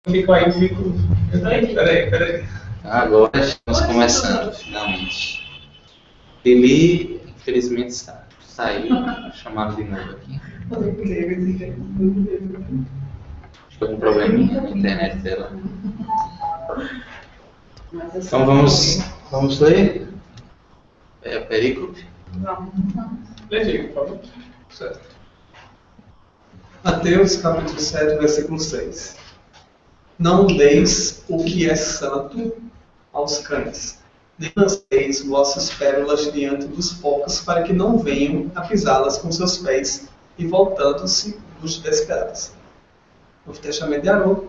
Fico aí, fico. Peraí. Agora estamos começando, finalmente. Ele, infelizmente, saiu, chamaram de novo aqui. Acho que é um probleminha na internet dela. Então vamos ler? É a perícope? Leia, por favor. Certo. Mateus capítulo 7, versículo 6. Não deis o que é santo aos cães, nem lanceis vossas pérolas diante dos porcos, para que não venham a pisá-las com seus pés e voltando-se vos despedaçem. Novo Testamento de Haroldo.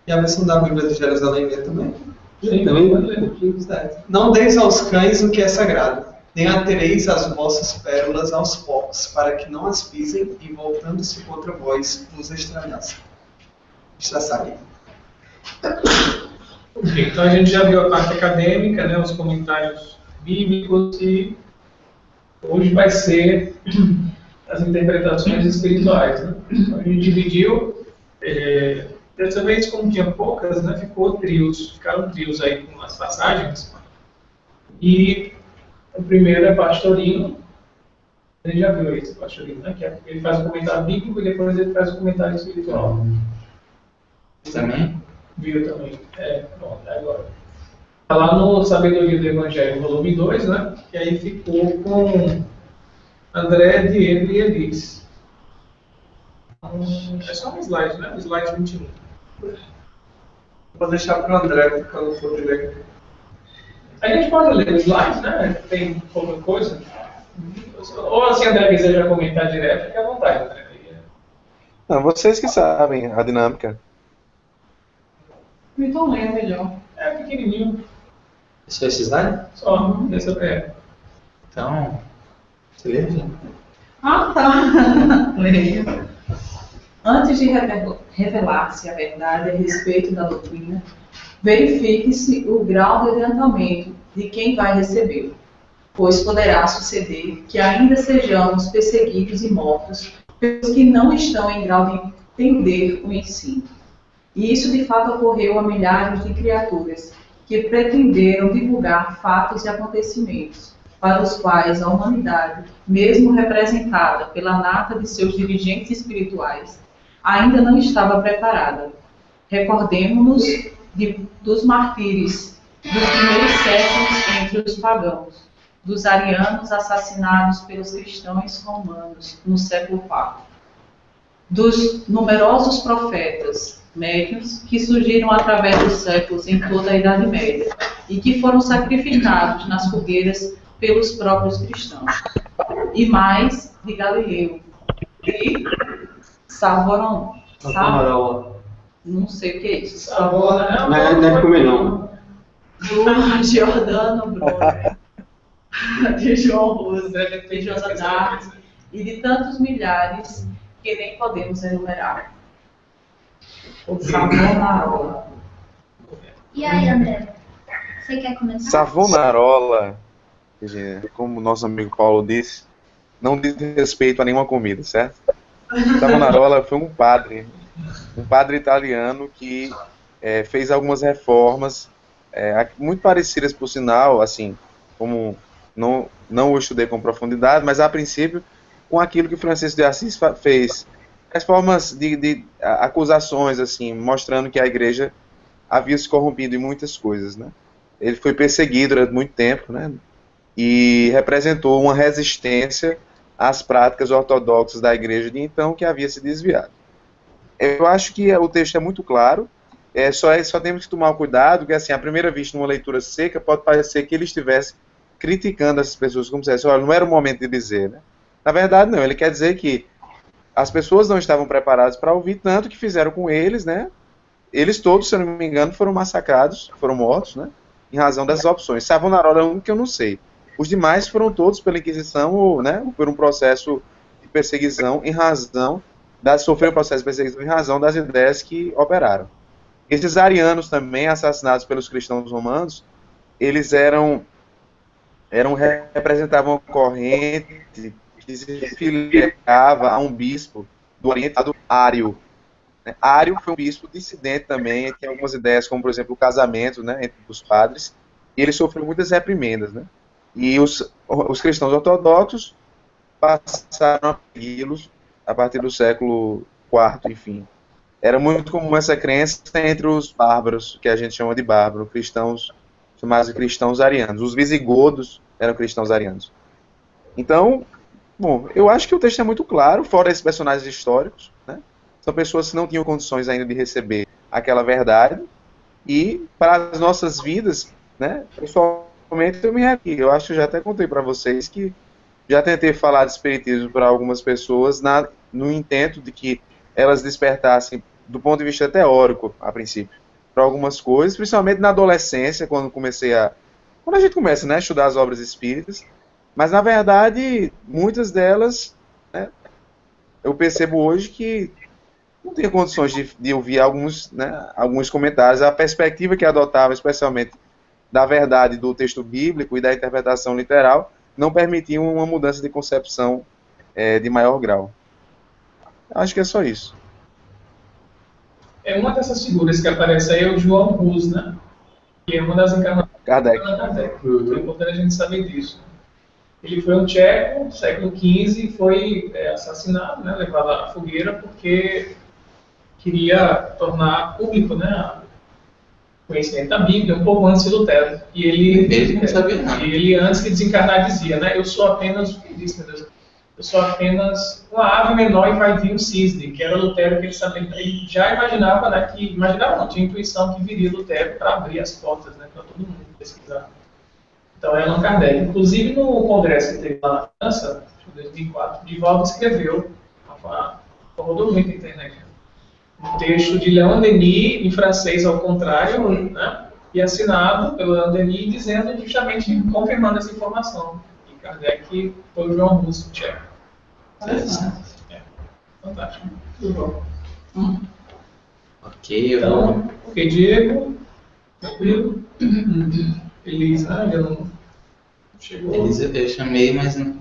E a versão da Bíblia de Jerusalém também? Certo. Não deis aos cães o que é sagrado, nem atereis as vossas pérolas aos porcos, para que não as pisem e voltando-se contra vós vos estranhassem. Estraçarem. Ok, então a gente já viu a parte acadêmica, né, os comentários bíblicos, e hoje vai ser as interpretações espirituais. Né? Então a gente dividiu, dessa vez, como tinha poucas, né, ficaram trios aí com as passagens. E o primeiro é Pastorino. A gente já viu esse Pastorino, né? Que ele faz o comentário bíblico e depois ele faz o comentário espiritual. Também? Viu também. Pronto, agora. Está lá no Sabedoria do Evangelho, volume 2, né? Que aí ficou com André, Diego e Elis. É só um slide, né? Slide 21. Vou deixar para o André, porque eu não for de ler. A gente pode ler os slides, né? Tem pouca coisa. Ou se André quiser já comentar direto, fique à vontade, André. Não, vocês que sabem a dinâmica. Então leia melhor. É pequenininho. É só esse slide? Só, dessa pé. Então, você lê? Ah, tá. Leia. Antes de revelar-se a verdade a respeito da doutrina, verifique-se o grau de adiantamento de quem vai recebê-lo, pois poderá suceder que ainda sejamos perseguidos e mortos pelos que não estão em grau de entender o ensino. E isso de fato ocorreu a milhares de criaturas que pretenderam divulgar fatos e acontecimentos para os quais a humanidade, mesmo representada pela nata de seus dirigentes espirituais, ainda não estava preparada. Recordemo-nos dos martírios dos primeiros séculos entre os pagãos, dos arianos assassinados pelos cristãos romanos no século IV, dos numerosos profetas médiuns que surgiram através dos séculos em toda a Idade Média e que foram sacrificados nas fogueiras pelos próprios cristãos, e mais de Galileu e Savonarola. Não sei o que é isso. Savona, Não deve comer não. Do Giordano Bruno, de João Rosa, de Joana d'Arc e de tantos milhares que nem podemos enumerar. Savonarola. E aí, André? Você quer começar? Savonarola, como nosso amigo Paulo disse, não diz respeito a nenhuma comida, certo? Savonarola foi um padre italiano que fez algumas reformas muito parecidas, por sinal, assim, como não o estudei com profundidade, mas a princípio com aquilo que Francisco de Assis fez, as formas de acusações, assim, mostrando que a igreja havia se corrompido em muitas coisas, né? Ele foi perseguido durante muito tempo, né? E representou uma resistência às práticas ortodoxas da igreja de então, que havia se desviado. Eu acho que o texto é muito claro, só temos que tomar cuidado, que assim, à primeira vista, numa leitura seca, pode parecer que ele estivesse criticando essas pessoas, como se dissesse, olha, não era o momento de dizer, né? Na verdade, não, ele quer dizer que as pessoas não estavam preparadas para ouvir, tanto que fizeram com eles, né? Eles todos, se eu não me engano, foram massacrados, foram mortos, né? Em razão dessas opções. Savonarola é um que eu não sei. Os demais foram todos pela Inquisição, ou, né, por um processo de perseguição sofreram um processo de perseguição em razão das ideias que operaram. Esses arianos também, assassinados pelos cristãos romanos, eles representavam uma corrente que se filiava a um bispo do Oriente, Ário. né? Ário foi um bispo dissidente também, ele tinha algumas ideias, como por exemplo o casamento, né, entre os padres, e ele sofreu muitas reprimendas, né? E os cristãos ortodoxos passaram a segui-los a partir do século IV, enfim. Era muito comum essa crença entre os bárbaros, que a gente chama de bárbaro, cristãos, chamados de cristãos arianos. Os visigodos eram cristãos arianos. Então, bom, eu acho que o texto é muito claro, fora esses personagens históricos, né? São pessoas que não tinham condições ainda de receber aquela verdade, e para as nossas vidas, né, pessoalmente eu acho que eu já até contei para vocês que já tentei falar de espiritismo para algumas pessoas no intento de que elas despertassem do ponto de vista teórico, a princípio, para algumas coisas, principalmente na adolescência, quando a gente começa, né, a estudar as obras espíritas, mas na verdade, muitas delas, né, eu percebo hoje que não tenho condições de ouvir alguns comentários, a perspectiva que adotava, especialmente da verdade do texto bíblico e da interpretação literal, não permitiam uma mudança de concepção de maior grau. Acho que é só isso. Uma dessas figuras que aparece aí é o João Hus, né? Que é uma das encarnações de Kardec. Kardec. Então é importante a gente saber disso. Ele foi um tcheco, século XV, e foi assassinado, né, levado à fogueira, porque queria tornar público, né, o conhecimento da Bíblia, um pouco antes de Lutero. E Ele não sabia nada. ele, antes de desencarnar, dizia, né, eu sou apenas uma ave menor e vai vir um cisne, que era Lutero, que ele já imaginava, né, tinha intuição que viria Lutero para abrir as portas, né, para todo mundo pesquisar. Então é Allan Kardec. Inclusive no congresso que teve lá na França, em 2004, Divaldo escreveu, rodou muito na internet, um texto de Leon Denis, em francês ao contrário, né, e assinado pelo Leon Denis, dizendo justamente, confirmando essa informação. E Kardec foi o João Hus, tcheco. Fantástico. Muito bom. Ok, eu Então, ok, Diego, tranquilo. Elisa, ainda não chegou. eu chamei, mas não.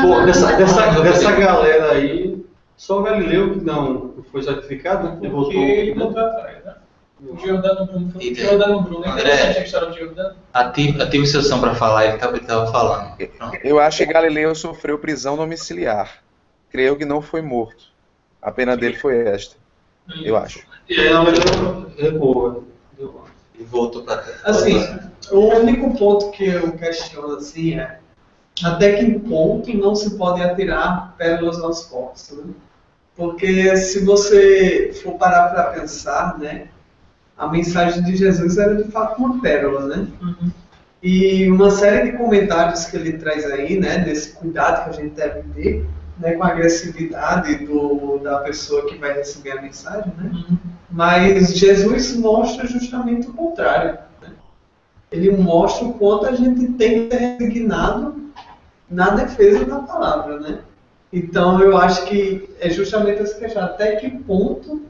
Pô, dessa galera aí, só o Galileu que não foi certificado, né? Porque ele voltou atrás, né? O Giordano Bruno foi o Giordano Bruno. É interessante a história do Giordano. Ative seu som para falar, ele estava falando. Eu acho que Galileu sofreu prisão domiciliar. Creio que não foi morto. A pena dele foi esta. Eu acho. Não, mas recuou. E voltou para trás. Assim, o único ponto que eu questiono assim é até que ponto não se pode atirar pérolas aos porcos, né? Porque se você for parar para pensar, né, a mensagem de Jesus era de fato uma pérola, né? Uhum. E uma série de comentários que ele traz aí, né, desse cuidado que a gente deve ter, né, com a agressividade da pessoa que vai receber a mensagem, né? Uhum. Mas Jesus mostra justamente o contrário, né? Ele mostra o quanto a gente tem que ser resignado na defesa da palavra, né? Então eu acho que é justamente essa questão, até que ponto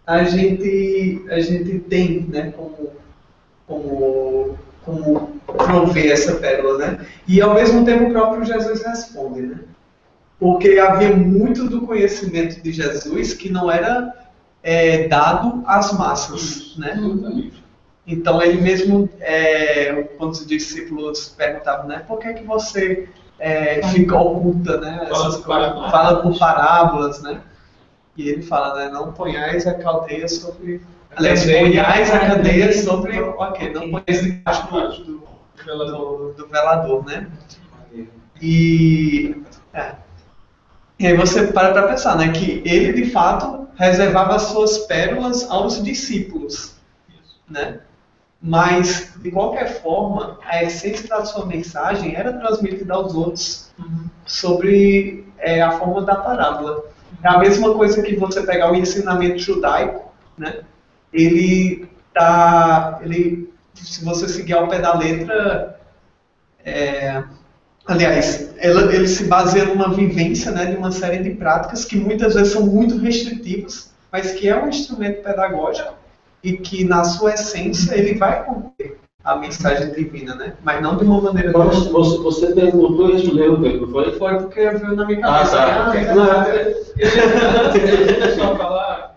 a gente tem, né, como prover essa pérola, né? E ao mesmo tempo o próprio Jesus responde, né? Porque havia muito do conhecimento de Jesus que não era dado às massas, né? Então ele mesmo, quando os discípulos perguntavam, né, por que você fica oculta, né? Fala por parábolas, né? E ele fala, né, não ponhais a cadeia sobre... Aliás, ponhais a cadeia sobre... Ok, não ponhais debaixo do velador, né? E aí você para pensar, né, que ele de fato reservava as suas pérolas aos discípulos, né? Mas, de qualquer forma, a essência da sua mensagem era transmitida aos outros sobre a forma da parábola. É a mesma coisa que você pegar o ensinamento judaico, né? Se você seguir ao pé da letra, ele se baseia numa vivência, né, de uma série de práticas que muitas vezes são muito restritivas, mas que é um instrumento pedagógico e que, na sua essência, ele vai conter a mensagem divina, né? Mas não de uma maneira... Você perguntou e respondeu, não foi? Foi porque veio na minha cabeça. Tá. Deixa eu só falar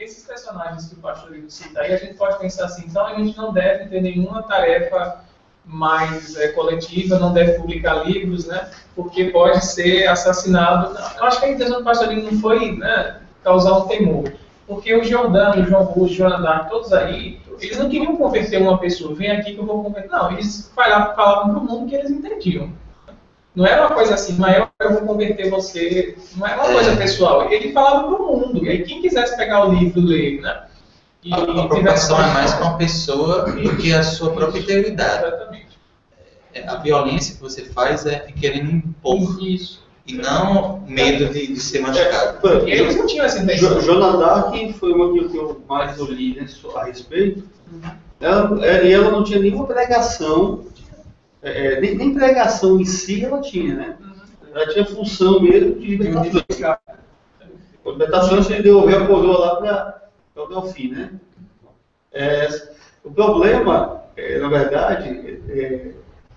esses personagens que o pastor Igor cita, aí a gente pode pensar assim, então a gente não deve ter nenhuma tarefa mais coletiva, não deve publicar livros, né? Porque pode ser assassinado. Não, eu acho que a intenção do pastor Igor não foi, né, causar um temor. Porque o Jordano, o João Bush, o Joana Dark, todos aí, eles não queriam converter uma pessoa, vem aqui que eu vou converter. Não, eles falavam para o mundo que eles entendiam. Não era uma coisa assim, mas eu vou converter você, não era uma coisa pessoal. Ele falava para o mundo, e aí quem quisesse pegar o livro, ler, né? A preocupação é mais com a pessoa do que a sua própria integridade. Exatamente. A violência que você faz é querendo impor. Isso. E não medo de ser machucado. Eles não tinham essa intenção. Joana Dark foi uma que eu mais li, né, a respeito. Ela não tinha nenhuma pregação, nem pregação em si ela tinha, né? Ela tinha função mesmo de libertação. A libertação se devolver a coroa lá para o fim, né? O problema, na verdade,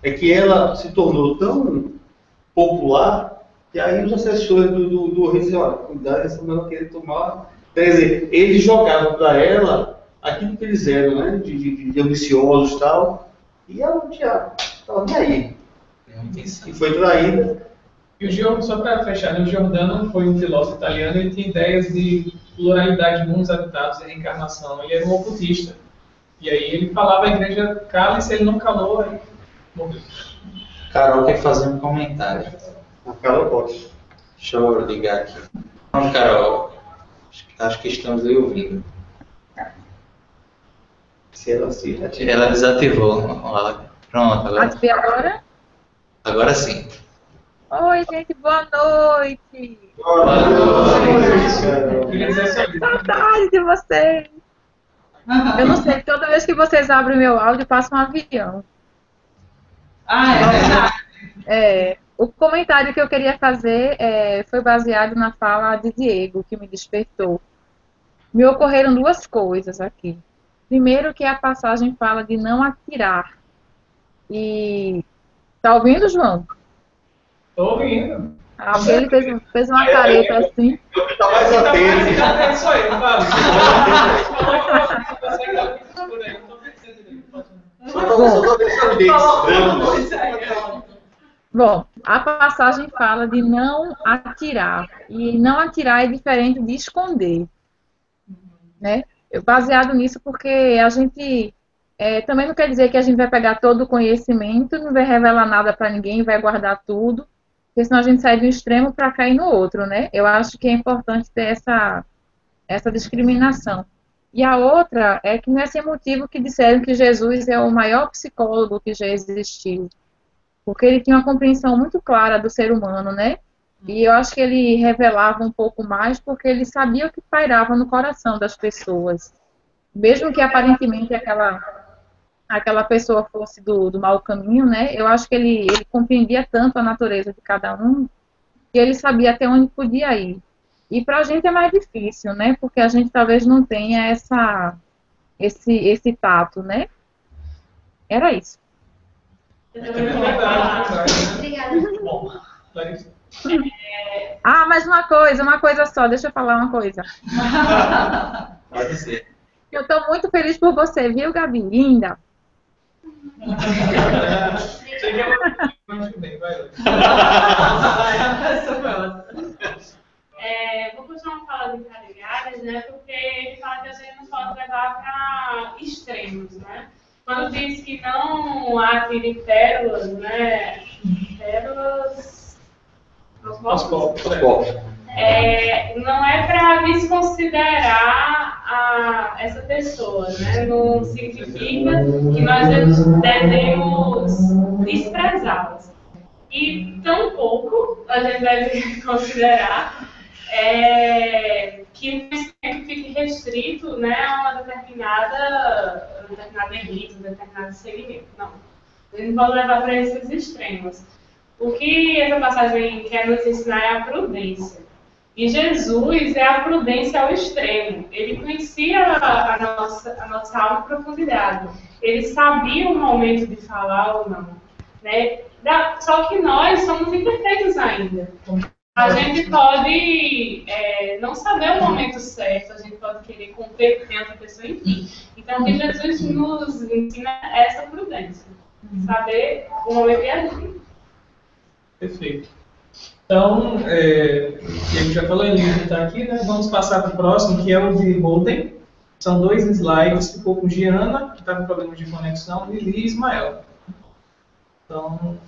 é que ela se tornou tão popular que aí os assessores do rei diziam, olha, cuidado, essa mulher vai querer tomar. Quer dizer, eles jogavam para ela aquilo que eles eram, né? De ambiciosos e tal, e ela não tinha, estava nem aí. E foi traída. E o Giordano, só para fechar, né, o Giordano foi um filósofo italiano, ele tinha ideias de pluralidade de mundos habitados e reencarnação. Ele era um ocultista. E aí ele falava à igreja, cala-se, ele não calou, aí morreu. Carol quer fazer um comentário. A Carol pode. Deixa eu ligar aqui. Não, Carol, acho que estamos lhe ouvindo. Se ela se ativa. Ela desativou. Pronto, agora. Ativei agora? Agora sim. Oi, gente, boa noite. Saudade de vocês. Eu não sei, toda vez que vocês abrem o meu áudio, passa um avião. Ah, é verdade. O comentário que eu queria fazer foi baseado na fala de Diego, que me despertou. Me ocorreram duas coisas aqui. Primeiro, que a passagem fala de não atirar. E... Tá ouvindo, João? Estou ouvindo. Ele fez uma careta assim. Eu estava mais atento. É isso aí, fala. Bom, a passagem fala de não atirar. E não atirar é diferente de esconder. Né? Baseado nisso, porque a gente também não quer dizer que a gente vai pegar todo o conhecimento, não vai revelar nada para ninguém, vai guardar tudo, porque senão a gente sai de um extremo para cair no outro, né? Eu acho que é importante ter essa discriminação. E a outra é que não é sem motivo que disseram que Jesus é o maior psicólogo que já existiu, porque ele tinha uma compreensão muito clara do ser humano, né? E eu acho que ele revelava um pouco mais porque ele sabia o que pairava no coração das pessoas. Mesmo que aparentemente aquela pessoa fosse do mau caminho, né? Eu acho que ele compreendia tanto a natureza de cada um que ele sabia até onde podia ir. E pra gente é mais difícil, né? Porque a gente talvez não tenha esse tato, né? Era isso. Obrigada. Bom, Larissa. Mais uma coisa só, deixa eu falar uma coisa. Pode ser. Eu tô muito feliz por você, viu, Gabi? Linda. Você quer muito bem, vai lá. Vou continuar falando de caridade, né? Porque ele fala que a gente não pode levar para extremos, né? Quando diz que não atire pérolas, né? Pérolas aos povos. Não é para desconsiderar essa pessoa, né? Não significa que nós devemos desprezá-las. E tampouco a gente deve considerar que o conhecimento fique restrito, né, a uma determinada elite, um determinado segmento. Não. A gente não pode levar para esses extremos. O que essa passagem quer nos ensinar é a prudência. E Jesus é a prudência ao extremo. Ele conhecia a nossa alma em profundidade. Ele sabia o momento de falar ou não. Né? Só que nós somos imperfeitos ainda. A gente pode não saber o momento certo, a gente pode querer competir outra pessoa, enfim. Então, o que Jesus nos ensina é essa prudência. Saber o momento de agir. Perfeito. Então, a gente já falou, ele está aqui, né? Vamos passar para o próximo, que é o de Holden. São 2 slides, ficou com Giana, que está com problemas de conexão, Lili e Ismael. Então,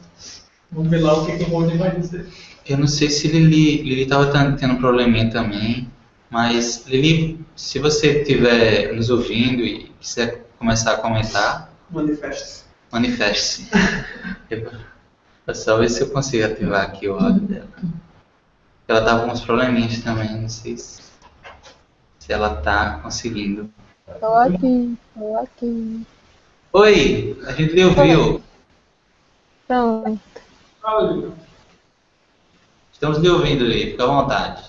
vamos ver lá o que o Holden vai dizer. Eu não sei se Lili estava tendo um probleminha também, mas Lili, se você estiver nos ouvindo e quiser começar a comentar, manifeste-se. É só ver se eu consigo ativar aqui o áudio dela. Ela estava com uns probleminhas também, não sei se ela está conseguindo. Tô aqui. Oi, a gente lhe ouviu. Pronto. Fala, Lili. Estamos lhe ouvindo, Lili, fica à vontade.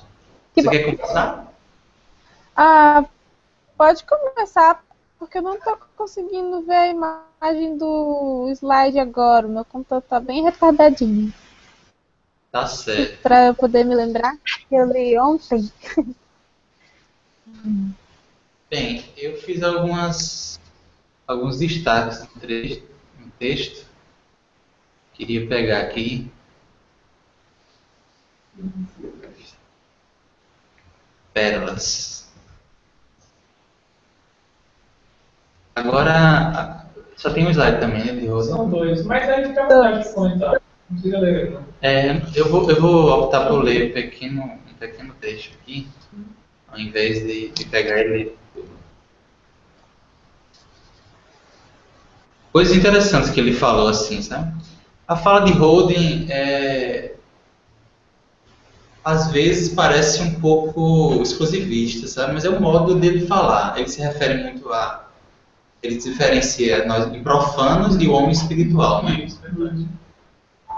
Você quer começar? Pode começar, porque eu não estou conseguindo ver a imagem do slide agora. O meu computador está bem retardadinho. Tá certo. Para eu poder me lembrar que eu li ontem. Bem, eu fiz alguns destaques no texto. Queria pegar aqui. Pérolas. Agora, só tem um slide também, né, de Rosa? São 2, mas a gente tem vontade de comentar. Não precisa ler, não. Eu vou optar por ler um pequeno trecho aqui, ao invés de pegar e ler tudo. Coisas interessantes que ele falou assim, sabe? A fala de Holden às vezes parece um pouco exclusivista, sabe? Mas é o modo dele falar. Ele se refere muito ele diferencia nós profanos e o homem espiritual, né?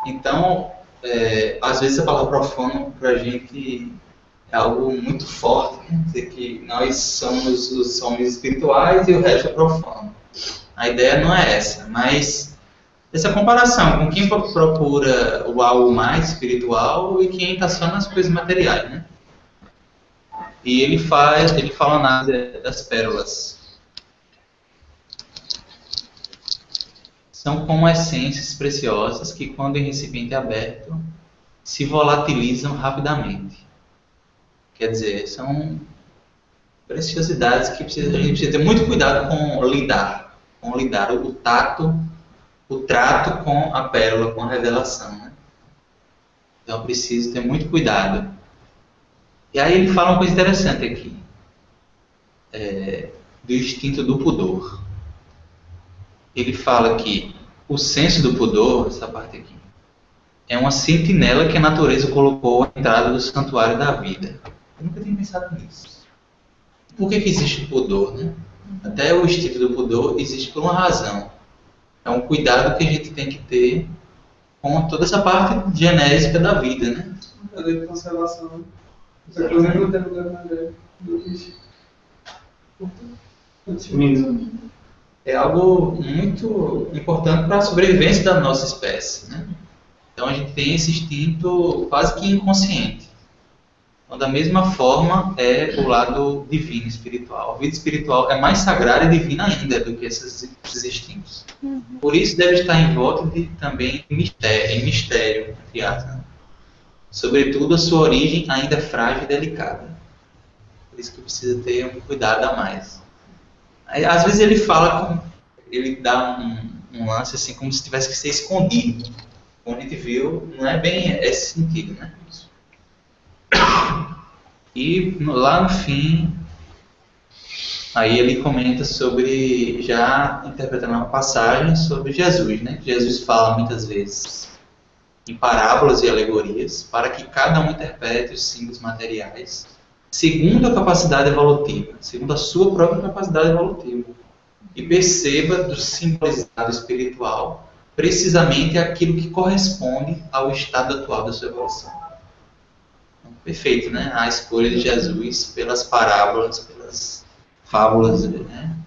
Então, às vezes a palavra profano para a gente é algo muito forte, né? Dizer que nós somos os homens espirituais e o resto é profano. A ideia não é essa, mas essa comparação com quem procura o algo mais espiritual e quem está só nas coisas materiais, né? E ele fala nada das pérolas. São como essências preciosas que, quando em recipiente aberto, se volatilizam rapidamente. Quer dizer, são preciosidades que a gente precisa ter muito cuidado com lidar o trato com a pérola, com a revelação, né? Então, eu preciso ter muito cuidado. E aí ele fala uma coisa interessante aqui, do instinto do pudor. Ele fala que o senso do pudor, essa parte aqui, é uma sentinela que a natureza colocou à entrada do santuário da vida. Eu nunca tinha pensado nisso. Por que existe o pudor, né? Até o instinto do pudor existe por uma razão. É um cuidado que a gente tem que ter com toda essa parte genésica da vida, né? A lei de conservação. É algo muito importante para a sobrevivência da nossa espécie, né? Então a gente tem esse instinto quase que inconsciente. Então, da mesma forma, é o lado divino, espiritual. A vida espiritual é mais sagrada e divina ainda do que esses instintos. Por isso deve estar em volta também em mistério, entre aspas, né? Sobretudo a sua origem ainda frágil e delicada. Por isso que precisa ter um cuidado a mais. Aí, às vezes ele dá um lance assim como se tivesse que ser escondido. Como a gente viu, não é bem esse sentido, né? E lá no fim, aí ele comenta sobre, já interpretando uma passagem sobre Jesus, né? Jesus fala muitas vezes em parábolas e alegorias para que cada um interprete os símbolos materiais segundo a capacidade evolutiva, segundo a sua própria capacidade evolutiva, e perceba do simbolizado espiritual precisamente aquilo que corresponde ao estado atual da sua evolução. Perfeito, né? A escolha de Jesus pelas parábolas, pelas fábulas, né?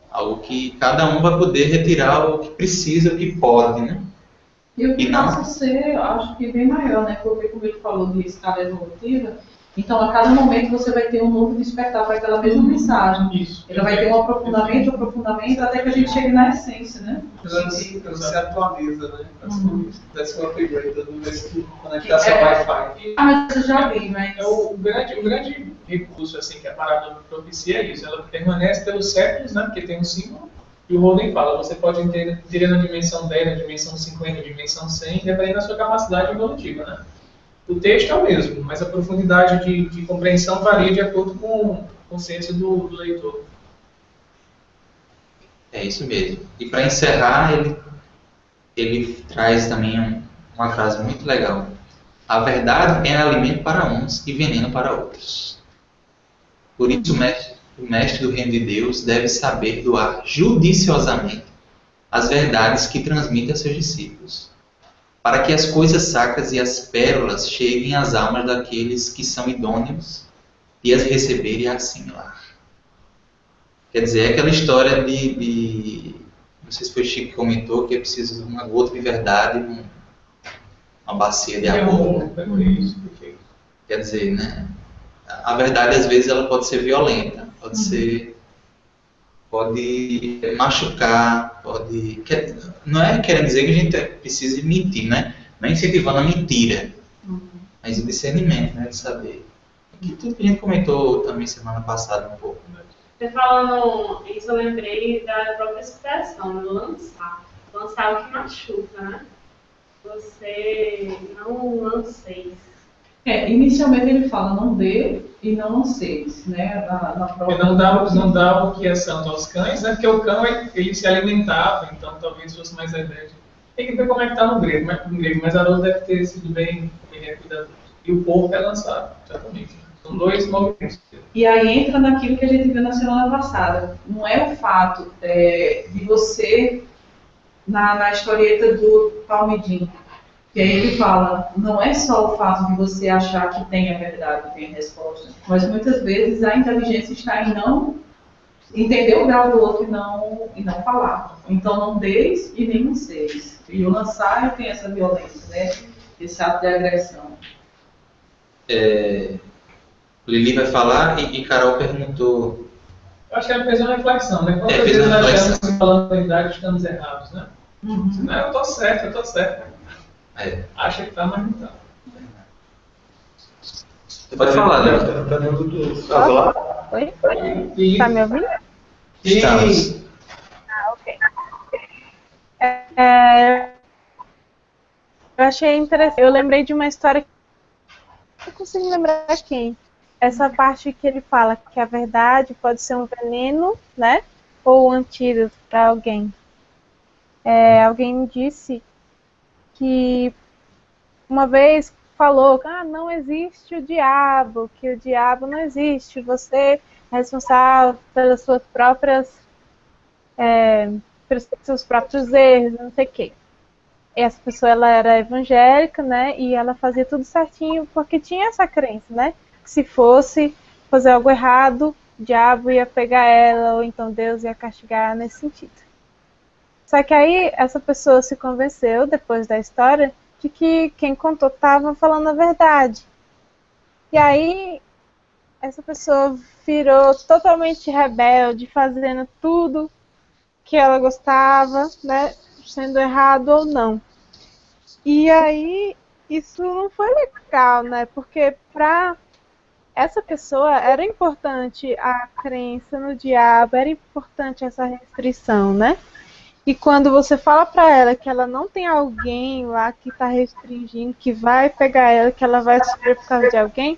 Algo que cada um vai poder retirar o que precisa, o que pode, né? E o que E não- passa a ser, eu acho que bem maior, né? Porque como ele falou de escala evolutiva, então a cada momento você vai ter um novo despertar para aquela mesma mensagem. Isso. Ele vai ter um aprofundamento, até que a gente chegue na essência, né? Ela se atualiza, né? Desce uma upgrade toda vez que É, conectação Wi-Fi. Ah, mas eu já vi, mas... O grande recurso assim, que a parábola propicia é isso. Ela permanece pelos séculos, né? Porque tem um símbolo. E o Holden fala, você pode ter na dimensão 10, na dimensão 50, na dimensão 100, dependendo da sua capacidade evolutiva, né? O texto é o mesmo, mas a profundidade de compreensão varia de acordo com a consciência do leitor. É isso mesmo. E para encerrar, ele traz também uma frase muito legal. A verdade é alimento para uns e veneno para outros. Por isso o mestre do reino de Deus deve saber doar judiciosamente as verdades que transmite a seus discípulos, para que as coisas sacras e as pérolas cheguem às almas daqueles que são idôneos de as receber e assimilar. Quer dizer, é aquela história não sei se foi o Chico que comentou, que é preciso de uma gota de verdade, uma bacia de amor. Quer dizer, né? A verdade às vezes ela pode ser violenta, pode machucar, não é querendo dizer que a gente precisa mentir, né? Não é incentivando a mentira, mas o discernimento, né? De saber. Que tudo que a gente comentou também semana passada um pouco. Você falando isso, eu lembrei da própria expressão, do lançar. Lançar é o que machuca, né? Você não lanceis. Inicialmente ele fala não dê e não lanceis, né? Na Porque própria... não dá o que é santo aos cães, né? Porque o cão ele se alimentava, então talvez fosse mais a ideia. Tem que ver como é que está no grego, mas Haroldo deve ter sido bem cuidadoso. E o porco é lançado, exatamente. São dois movimentos. E aí entra naquilo que a gente viu na semana passada. Não é o fato de você, na historieta do Palmidinho, que aí ele fala, não é só o fato de você achar que tem a verdade, tem a resposta, mas muitas vezes a inteligência está em não entender o grau do outro e não falar. Então não deis e nem lanceis. E o lançar tem essa violência, né? Esse ato de agressão. Lili vai falar e Carol perguntou. Eu acho que ela fez uma reflexão, né? Quantas Fez vezes uma nós reflexão. estamos falando a verdade e estamos errados, né? Não, eu tô certo. Acha que tá, mas não tá. Você pode falar, né? Oi? E, Tá me ouvindo? Estamos. Ok. Eu achei interessante. Eu lembrei de uma história que eu não consigo lembrar quem. Essa parte que ele fala que a verdade pode ser um veneno, né? Ou um antídoto para alguém. Alguém disse que uma vez falou, não existe o diabo, que o diabo não existe, você é responsável pelas suas próprias, pelos seus próprios erros, não sei o quê. Essa pessoa ela era evangélica, né, e ela fazia tudo certinho porque tinha essa crença, né, que se fosse fazer algo errado, o diabo ia pegar ela, ou então Deus ia castigar nesse sentido. Só que aí essa pessoa se convenceu, depois da história, de que quem contou estava falando a verdade. E aí essa pessoa virou totalmente rebelde, fazendo tudo que ela gostava, né, sendo errado ou não. E aí isso não foi legal, né, porque para essa pessoa era importante a crença no diabo, era importante essa restrição, né? E quando você fala para ela que ela não tem alguém lá que está restringindo, que vai pegar ela, que ela vai sofrer por causa de alguém,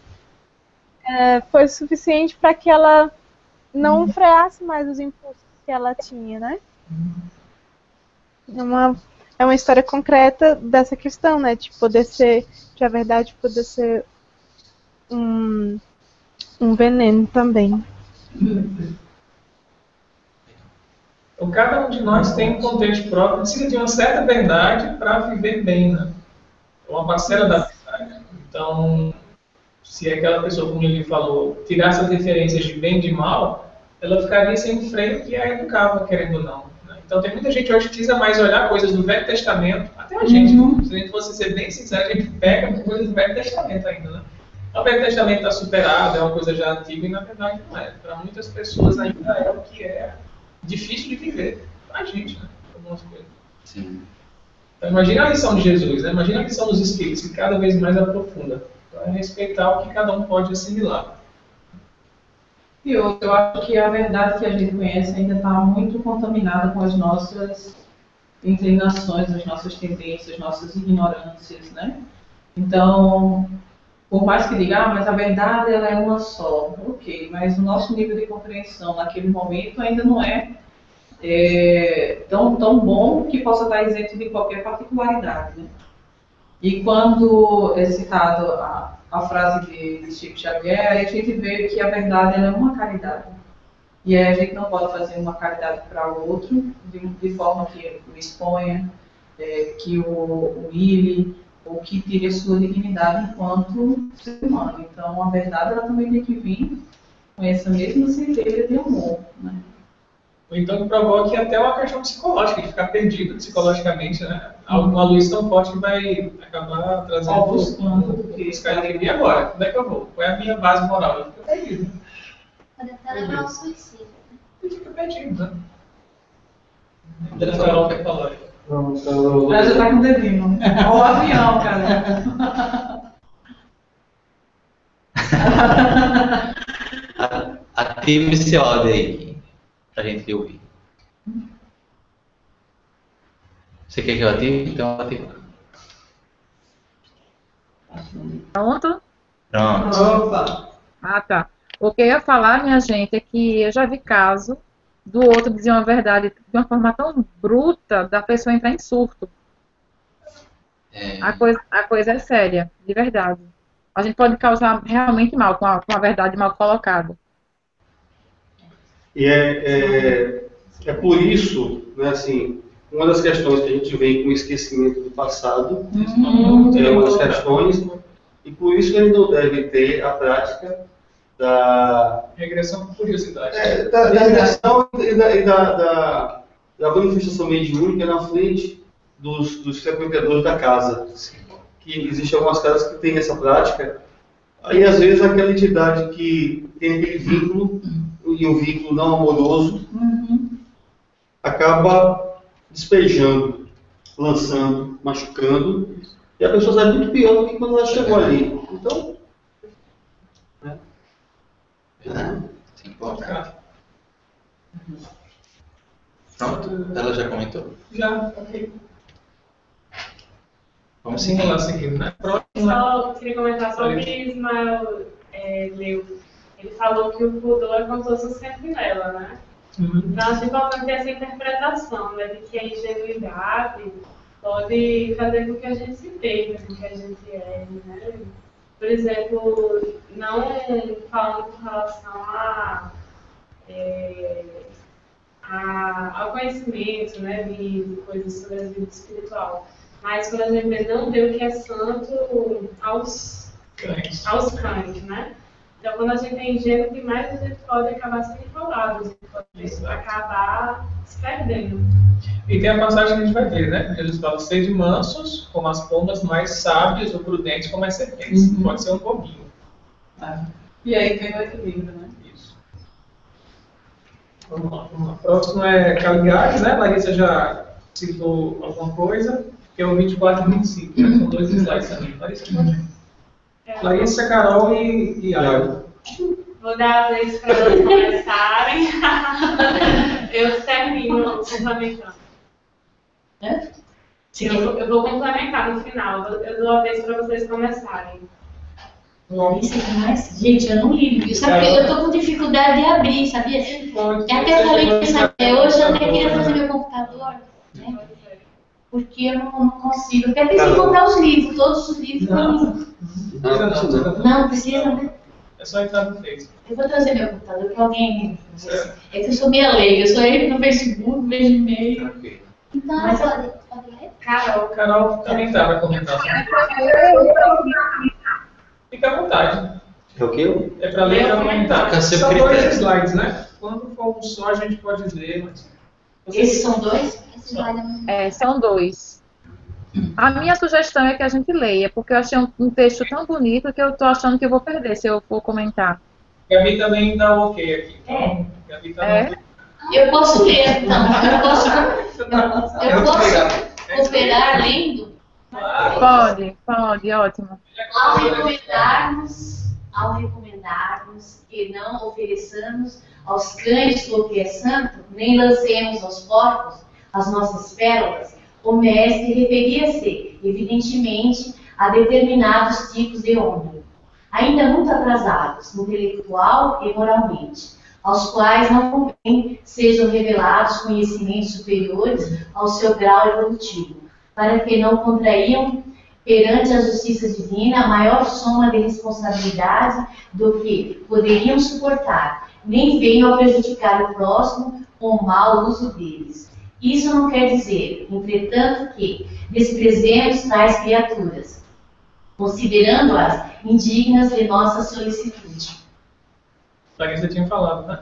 foi suficiente para que ela não freasse mais os impulsos que ela tinha, né? É uma história concreta dessa questão, né? De poder ser, de a verdade poder ser um veneno também. Então, cada um de nós tem um contexto próprio, precisa de uma certa verdade para viver bem, né? Uma parcela da verdade. Então, se aquela pessoa, como ele falou, tirasse as referências de bem e de mal, ela ficaria sem o freio que a educava, querendo ou não. Né? Então tem muita gente hoje que precisa mais olhar coisas do Velho Testamento, até a gente, se a gente fosse ser bem sincero, a gente pega coisas do Velho Testamento ainda, né? O Velho Testamento está superado, é uma coisa já antiga e na verdade não é. Para muitas pessoas ainda é o que é difícil de viver. Para a gente, né? Algumas coisas. Sim. Então imagina a lição de Jesus, né? Imagina a lição dos Espíritos, que cada vez mais aprofunda. Então é respeitar o que cada um pode assimilar. E eu acho que a verdade que a gente conhece ainda está muito contaminada com as nossas inclinações, as nossas tendências, as nossas ignorâncias, né? Então, por mais que diga, mas a verdade ela é uma só. Ok, mas o nosso nível de compreensão naquele momento ainda não é tão bom que possa estar isento de qualquer particularidade, né? E quando é citado a frase de Chico Xavier, a gente vê que a verdade ela é uma caridade. E a gente não pode fazer uma caridade para o outro de forma que o exponha, que o humilhe, ou que tire a sua dignidade enquanto ser humano. Então, a verdade ela também tem que vir com essa mesma centelha de amor, né? Ou então que provoque até uma questão psicológica, de ficar perdido psicologicamente, né? Uma luz tão forte que vai acabar trazendo buscar e agora? Onde é que eu vou? Qual é a minha base moral? Eu fico perdido. Pode até levar ao suicídio. Eu fico perdido, né? A Carol quer falar. Ela já tá com o dedinho. Olha o avião, cara. Ative esse áudio aí, pra gente ouvir. Você quer que eu ative? Então eu ativo. Pronto? Pronto. Opa! Ah, tá. O que eu ia falar, minha gente, é que eu já vi caso do outro dizer uma verdade de uma forma tão bruta da pessoa entrar em surto. A coisa é séria, de verdade. A gente pode causar realmente mal com a verdade mal colocada. E é por isso, né, assim, uma das questões que a gente vem com o esquecimento do passado, é uma das questões, e por isso ele não deve ter a prática da regressão por curiosidade. Da regressão e da manifestação mediúnica na frente dos frequentadores da casa. Que existem algumas casas que têm essa prática, aí às vezes aquela entidade que tem aquele vínculo, e um vínculo não amoroso, acaba despejando, lançando, machucando, e a pessoa sai muito pior do que quando ela chegou ali. Então, Sim, pronto, ela já comentou? Já, ok. Vamos seguir. Lá seguindo, né? Só queria comentar sobre Ismael Leu. Ele falou que o pudor é como se fosse um sentinela, né? Então acho importante ter essa interpretação, né? De que a ingenuidade pode fazer com que a gente se perca, com que a gente erre, né? Por exemplo, não falando com relação ao conhecimento, né, de coisas sobre a vida espiritual. Mas quando a gente vê, não deu o que é santo aos cães, né? Então, quando a gente é ingênuo demais, a gente pode acabar sendo enrolado, a gente pode acabar se perdendo. E tem a passagem que a gente vai ver, né? Jesus fala, sede mansos como as pombas, mais sábios ou prudentes como as serpentes. Pode ser um bobinho. E aí vem o equilíbrio, né? Isso. Vamos lá. Próximo é Caligari, né? Larissa já citou alguma coisa, que é o 24 e 25. Né? São 2 slides também. Larissa, Larissa, Carol e Iago. Vou dar a vez para elas começarem. Eu termino complementando. Eu vou complementar no final. Eu dou a vez para vocês começarem. Larissa, mas, gente, eu não li. Sabe, eu tô com dificuldade de abrir, sabia? Eu até falei que hoje eu até queria fazer meu computador, né? Porque eu não consigo. Eu até pensei em comprar os livros, todos os livros. Não precisa, né? É só entrar no Facebook. Eu vou trazer meu computador para alguém. É que eu sou meio leiga, eu sou aí no Facebook, vejo e-mail. Então, Mas pode ler? Carol também tá para comentar. Fica à vontade. É o quê? É para ler e para comentar. Fica a seu São critério. 2 slides, né? Quando for um só, a gente pode ler, mas Esses são dois? São 2. A minha sugestão é que a gente leia, porque eu achei um texto tão bonito que eu estou achando que eu vou perder se eu for comentar. Gabi também dá um ok aqui. Então, Gabi tá Eu posso ler, então. Eu posso cooperar lendo? Pode, ótimo. Ao recomendarmos que não ofereçamos aos cães o que é santo, nem lancemos aos porcos as nossas pérolas, o mestre referia-se, evidentemente, a determinados tipos de homem, ainda muito atrasados, intelectual e moralmente, aos quais não convém sejam revelados conhecimentos superiores ao seu grau evolutivo, para que não contraíam perante a justiça divina a maior soma de responsabilidade do que poderiam suportar, nem venham a prejudicar o próximo com o mau uso deles. Isso não quer dizer, entretanto, que desprezemos tais criaturas, considerando-as indignas de nossa solicitude. Para que você tinha falado, né?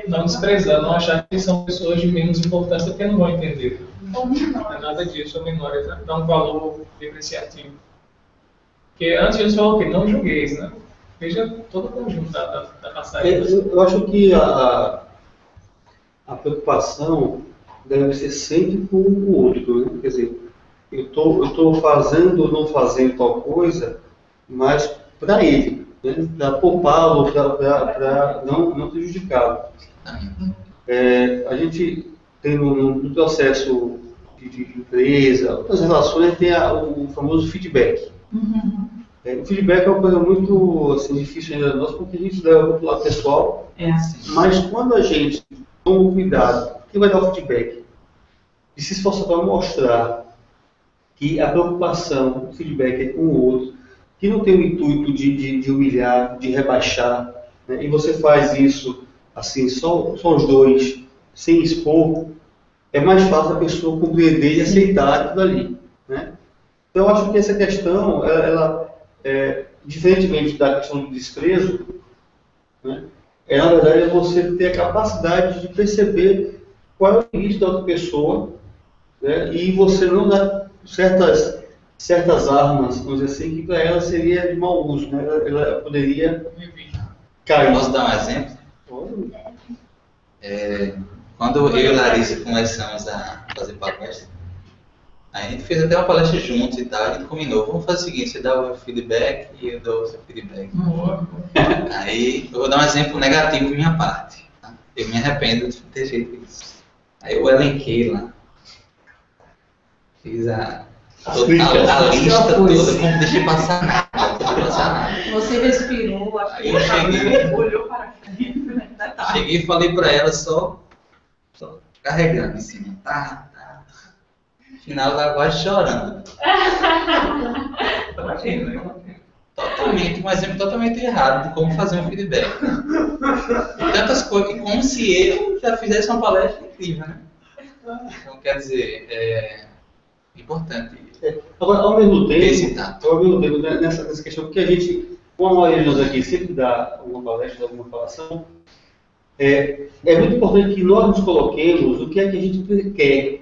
Não desprezar, não achar que são pessoas de menos importância porque não vão entender. Não é nada disso, são menores, né? Dá um valor depreciativo. Porque antes Jesus falou que não julgueis, né? Veja todo o conjunto da passagem. Eu acho que a preocupação deve ser sempre com o outro, né? Quer dizer, eu estou fazendo ou não fazendo tal coisa, mas para ele, né? Para poupá-lo, para não prejudicá-lo. A gente tem no processo de empresa, outras relações, tem o famoso feedback. O feedback é uma coisa muito assim, difícil ainda nós, porque a gente leva para o lado pessoal, mas quando a gente toma cuidado, quem vai dar o feedback? E se esforça para mostrar que a preocupação, o feedback é com o outro, que não tem o intuito de humilhar, de rebaixar, né? E você faz isso assim, só os dois, sem expor, é mais fácil a pessoa compreender e aceitar aquilo ali, né? Então, eu acho que essa questão, ela diferentemente da questão do desprezo, né, na verdade, é você ter a capacidade de perceber qual é o limite da outra pessoa, né, e você não dar certas armas, vamos dizer assim, que para ela seria de mau uso, né? Ela poderia cair. Posso dar um exemplo? Quando eu e Larissa começamos a fazer palestra, a gente fez até uma palestra juntos e tal, a gente combinou, vamos fazer o seguinte, você dá o feedback e eu dou o seu feedback. Aí eu vou dar um exemplo negativo de minha parte. Tá? Eu me arrependo de ter feito isso. Aí eu elenquei lá, fiz a lista toda, como deixei passar nada. Você respirou, aí eu cheguei, olhou para frente, né? Cheguei e falei para ela só carregando em cima. Tá. No final ela quase chorando. Um exemplo totalmente errado de como fazer um feedback. Tantas coisas que como se eu já fizesse uma palestra incrível, né? Então quer dizer, é importante. Agora, ao mesmo tempo, nessa questão, porque a gente, como a maioria de nós aqui sempre dá alguma palestra, alguma falação, é muito importante que nós nos coloquemos o que é que a gente quer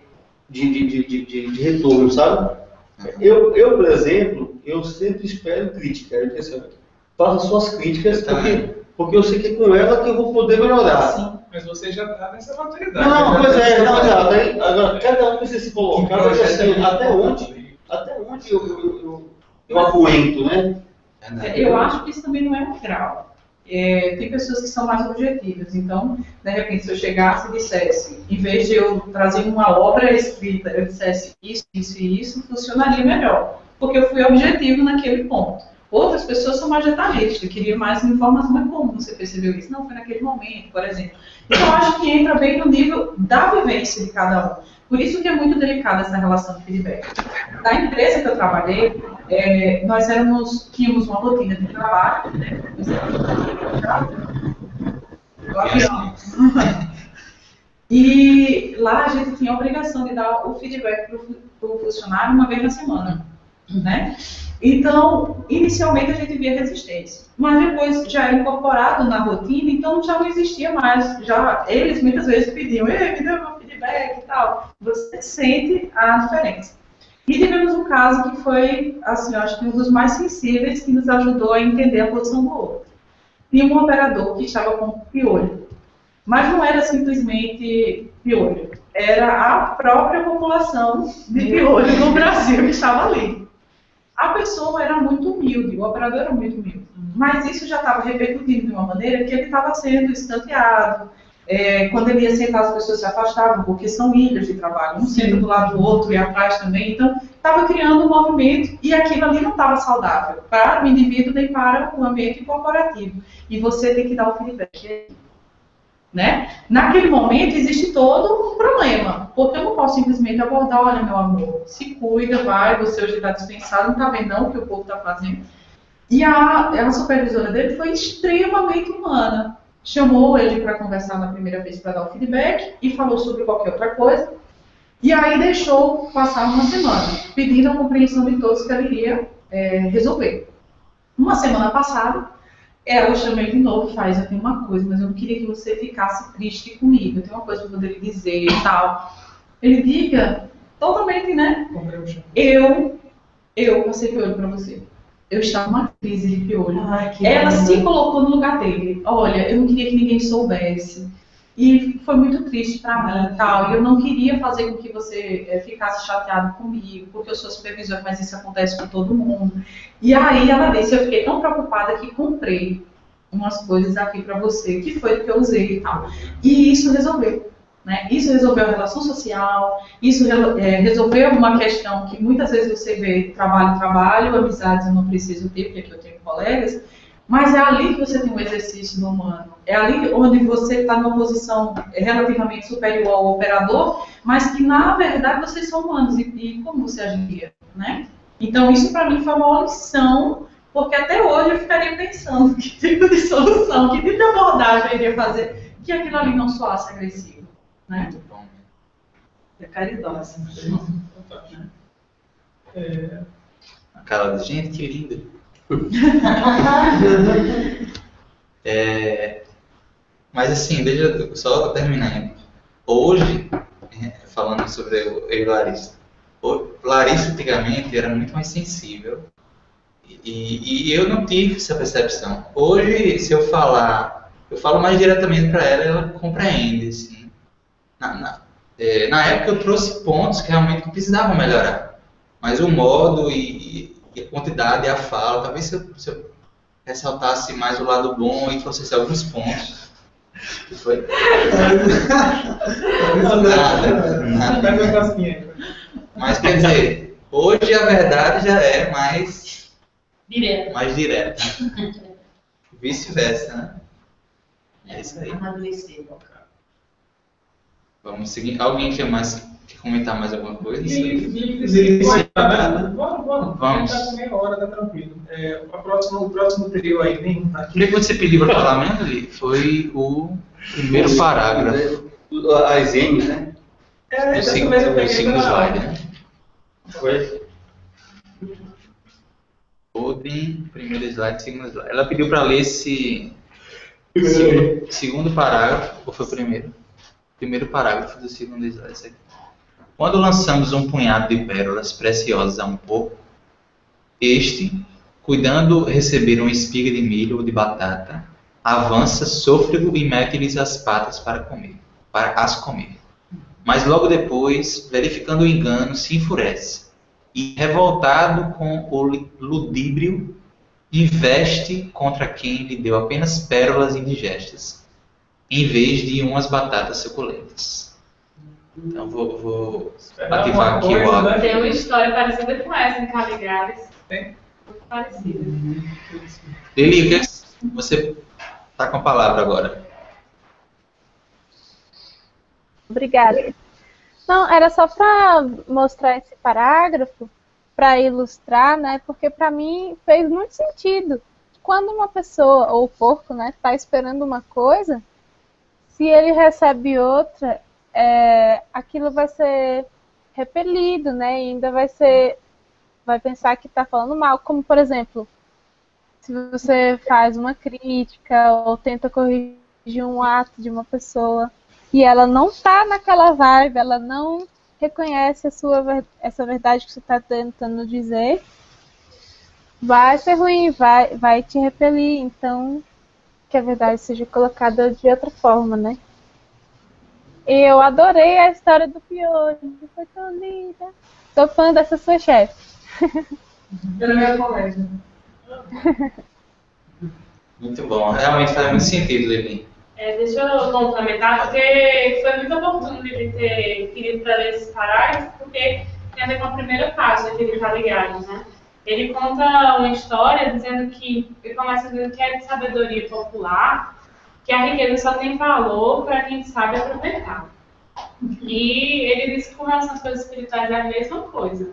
de retorno, sabe? Eu, por exemplo, eu sempre espero crítica. Faça suas críticas, porque eu sei que é com ela que eu vou poder melhorar. Sim, mas você já está nessa maturidade. Agora, cada um precisa se colocar, assim, até onde eu aguento, né? Eu acho que isso também não é um grau. Tem pessoas que são mais objetivas, então, de repente, se eu chegasse e dissesse, em vez de eu trazer uma obra escrita, eu dissesse isso, isso e isso, funcionaria melhor, porque eu fui objetivo naquele ponto. Outras pessoas são mais detalhistas, queriam mais informação, mas como você percebeu isso? Não, foi naquele momento, por exemplo. Então, eu acho que entra bem no nível da vivência de cada um. Por isso que é muito delicada essa relação de feedback. Na empresa que eu trabalhei, nós tínhamos uma rotina de trabalho, né? Do avião. E lá a gente tinha a obrigação de dar o feedback para o funcionário uma vez na semana, né? Então, inicialmente a gente via resistência, mas depois já era incorporado na rotina, então já não existia mais. Já eles muitas vezes pediam, me dê meu feedback, tal. Você sente a diferença. E tivemos um caso que foi, assim, eu acho que um dos mais sensíveis, que nos ajudou a entender a posição do outro. Tinha um operador que estava com piolho, mas não era simplesmente piolho, era a própria população de piolho no Brasil que estava ali. A pessoa era muito humilde, o operador era muito humilde, mas isso já estava repercutindo de uma maneira que ele estava sendo escanteado. Quando ele ia sentar, as pessoas se afastavam, porque são ilhas de trabalho, um senta do lado do outro e atrás também, então estava criando um movimento e aquilo ali não estava saudável para o indivíduo nem para o ambiente corporativo. E você tem que dar o feedback. Né? Naquele momento existe todo um problema, porque eu não posso simplesmente abordar, olha meu amor, se cuida, vai, você hoje está dispensado, não está vendo não o que o povo está fazendo. E a supervisora dele foi extremamente humana, chamou ele para conversar na primeira vez para dar o feedback e falou sobre qualquer outra coisa, e aí deixou passar uma semana, pedindo a compreensão de todos que ela iria resolver. Uma semana passada, ela chamei de novo, eu tenho uma coisa, mas eu não queria que você ficasse triste comigo, eu tenho uma coisa para poder lhe dizer e tal. Ele diga, totalmente, né? Eu passei piolho para você. Eu estava numa crise de piolho. Ela se colocou no lugar dele. Olha, eu não queria que ninguém soubesse. E foi muito triste para mim e tal. E eu não queria fazer com que você ficasse chateado comigo, porque eu sou supervisora, mas isso acontece com todo mundo. E aí ela disse, eu fiquei tão preocupada que comprei umas coisas aqui para você, que foi o que eu usei e tal. E isso resolveu. Né? Isso resolveu a relação social, isso resolveu uma questão que muitas vezes você vê trabalho, amizades eu não preciso ter, porque aqui eu tenho colegas, mas é ali que você tem um exercício do humano. É ali onde você está numa posição relativamente superior ao operador, mas que, na verdade, vocês são humanos. E como você agiria, né? Então, isso para mim foi uma lição, porque até hoje eu ficaria pensando que tipo de solução, que tipo de abordagem eu iria fazer, que aquilo ali não soasse agressivo. Né? Muito bom. É caridosa. A cara de gente, que linda. Mas assim, deixa eu só terminar. Hoje, falando sobre eu e Larissa, Larissa antigamente era muito mais sensível e eu não tive essa percepção. Hoje, se eu falar, eu falo mais diretamente para ela, ela compreende. Assim. Na época eu trouxe pontos que realmente precisavam melhorar, mas o modo e a quantidade e a fala, talvez se eu ressaltasse mais o lado bom e trouxesse alguns pontos. Que foi? Nada. Mas quer dizer, hoje a verdade já é mais direta. Vice-versa, né? É isso aí. Vamos seguir. Alguém quer comentar mais alguma coisa? Vamos. Tá com meia hora, tá tranquilo. O próximo trio aí vem aqui. O que você pediu para falar mesmo, ali? Foi o primeiro parágrafo. As M's, né? O segundo slide, né? Foi? Odin, primeiro slide, segundo slide. Ela pediu para ler esse segundo parágrafo, ou foi o primeiro? Primeiro parágrafo do segundo slide. Esse aqui. Quando lançamos um punhado de pérolas preciosas a um porco, este, cuidando receber uma espiga de milho ou de batata, avança sôfrego e mete-lhes as patas para as comer. Mas logo depois, verificando o engano, se enfurece e, revoltado com o ludíbrio, investe contra quem lhe deu apenas pérolas indigestas, em vez de umas batatas suculentas. Então vou ativar aqui o áudio. Tem uma história parecida com essa em Caligares. Muito parecida. Lili, você está com a palavra agora. Obrigada. Não, era só para mostrar esse parágrafo, para ilustrar, né? Porque para mim fez muito sentido. Quando uma pessoa, ou o porco, né, está esperando uma coisa, se ele recebe outra, aquilo vai ser repelido, né? E ainda vai pensar que está falando mal. Como, por exemplo, se você faz uma crítica ou tenta corrigir um ato de uma pessoa, e ela não tá naquela vibe, ela não reconhece essa verdade que você está tentando dizer, vai ser ruim, vai te repelir. Então, que a verdade seja colocada de outra forma, né? Eu adorei a história do Piolho, foi tão linda. Tô fã dessa sua chefe. Eu não ia colégio. Muito bom, realmente faz muito sentido, Levi. Deixa eu complementar, porque foi muito oportuno ele ter querido trazer esse parágrafo, porque tem a ver com a primeira página que ele está ligado, né? Ele conta uma história dizendo que, ele começa dizendo que é de sabedoria popular, que a riqueza só tem valor para quem sabe aproveitar. E ele diz que com relação às coisas espirituais é a mesma coisa.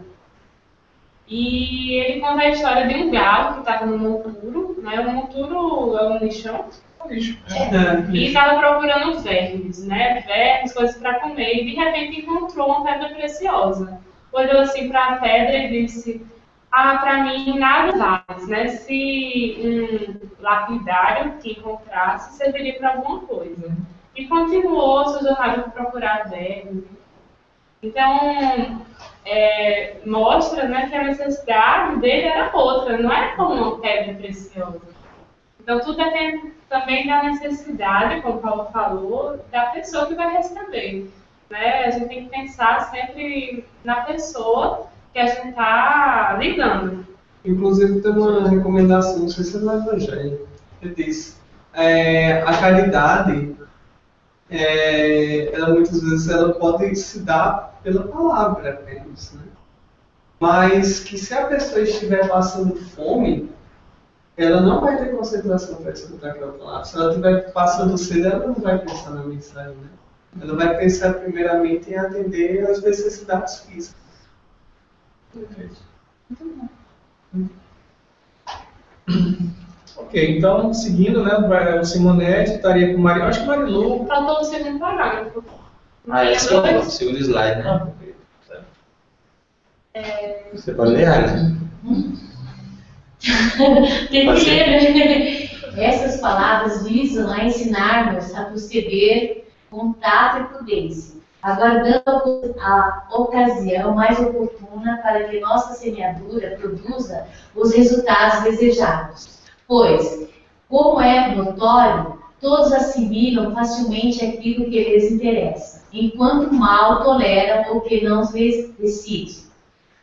E ele conta a história de um galo que estava no monturo, né? O monturo é um lixão. E estava procurando vermes, né? Vermes, coisas para comer. E de repente encontrou uma pedra preciosa. Olhou assim para a pedra e disse: para mim nada vale, né? Se um lapidário que encontrasse serviria para alguma coisa. E continuou sua jornada para procurar vermes. Então, mostra, né, que a necessidade dele era outra, não era como uma pedra preciosa. Então, tudo depende também da necessidade, como o Paulo falou, da pessoa que vai receber. Né? A gente tem que pensar sempre na pessoa que a gente está lidando. Inclusive, tem uma recomendação, não sei se é no Evangelho, que diz: a caridade, ela muitas vezes ela pode se dar pela palavra apenas, né? Mas que se a pessoa estiver passando fome, ela não vai ter concentração para escutar aquela palavra. Se ela estiver passando sede, ela não vai pensar na mensagem, né? Ela vai pensar primeiramente em atender às necessidades físicas. Perfeito. Ok, então, seguindo, né, o Simonetti estaria com Marilu. Acho que Marilu... Faltou o segundo parágrafo. Esse é o segundo slide, né? Você pode ler, né? Tem que ler, né? Essas palavras visam a ensinar-nos a proceder com tato e prudência, aguardando a ocasião mais oportuna para que nossa semeadura produza os resultados desejados. Pois, como é notório, todos assimilam facilmente aquilo que lhes interessa, enquanto o mal toleram o que não lhes decide.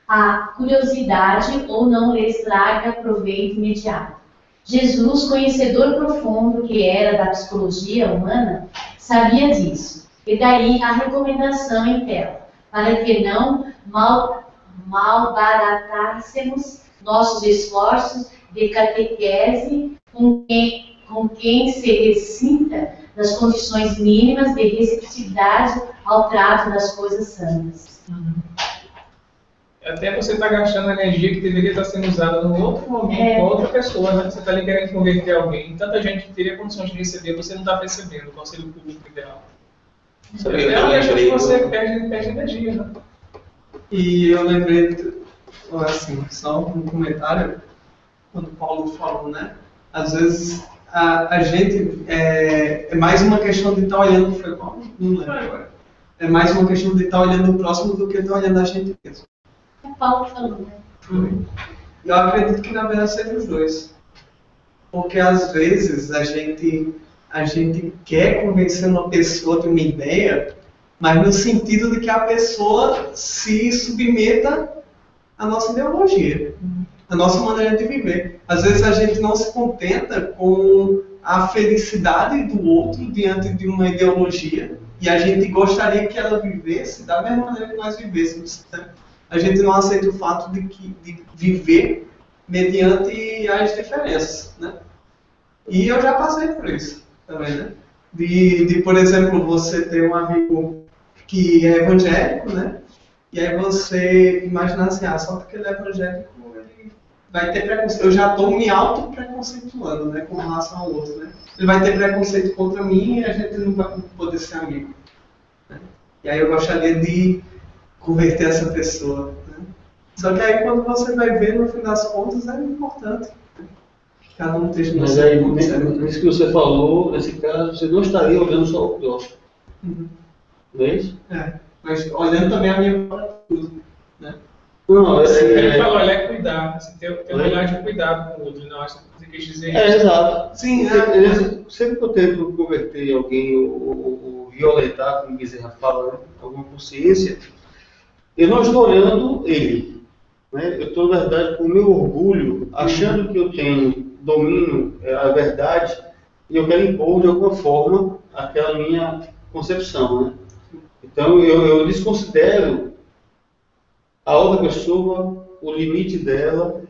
A curiosidade ou não lhes traga proveito imediato. Jesus, conhecedor profundo que era da psicologia humana, sabia disso, e daí a recomendação em tela, para que não malbaratássemos nossos esforços de catequese com quem se ressinta das condições mínimas de receptividade ao trato das coisas santas. Até você está gastando energia que deveria estar sendo usada num outro momento, com outra pessoa, né? Você está ali querendo converter alguém. Tanta gente que teria condições de receber, você não está percebendo qual seria o público ideal. Que você perde energia, né? E eu lembrei, assim, só um comentário, quando o Paulo falou, né? Às vezes a gente, é mais uma questão de estar olhando, foi qual? Não lembro agora. É mais uma questão de estar olhando o próximo do que estar olhando a gente mesmo. O Paulo falou, né? Eu acredito que na verdade seja os dois. Porque às vezes a gente quer convencer uma pessoa de uma ideia, mas no sentido de que a pessoa se submeta à nossa ideologia, à nossa maneira de viver. Às vezes a gente não se contenta com a felicidade do outro diante de uma ideologia, e a gente gostaria que ela vivesse da mesma maneira que nós vivêssemos. A gente não aceita o fato de viver mediante as diferenças, né? E eu já passei por isso também, né? De, por exemplo, você ter um amigo que é evangélico, né? E aí você imagina assim, só porque ele é evangélico, ele vai ter preconceito. Eu já estou me auto-preconceituando, né? Com relação ao outro, né? Ele vai ter preconceito contra mim e a gente não vai poder ser amigo, né? E aí eu gostaria de converter essa pessoa, né? Só que aí quando você vai ver, no fim das contas, é importante. Cada um esteja no Mas seu aí, ponto, isso que você falou, nesse caso, você não estaria olhando só o próximo. Não é isso? Mas olhando também a minha atitude, né? Não, Ele falou, ele é cuidar, assim, ter um olhar de cuidado com o outro, não acho que você quis dizer isso. Exato. Sim, Sempre que eu tento converter alguém ou violentar, como Bezerra fala, alguma consciência, eu não estou olhando ele. Né? Eu estou, na verdade, com o meu orgulho, achando que eu tenho domínio, a verdade, e eu quero impor de alguma forma aquela minha concepção. Né? Então eu desconsidero a outra pessoa, o limite dela,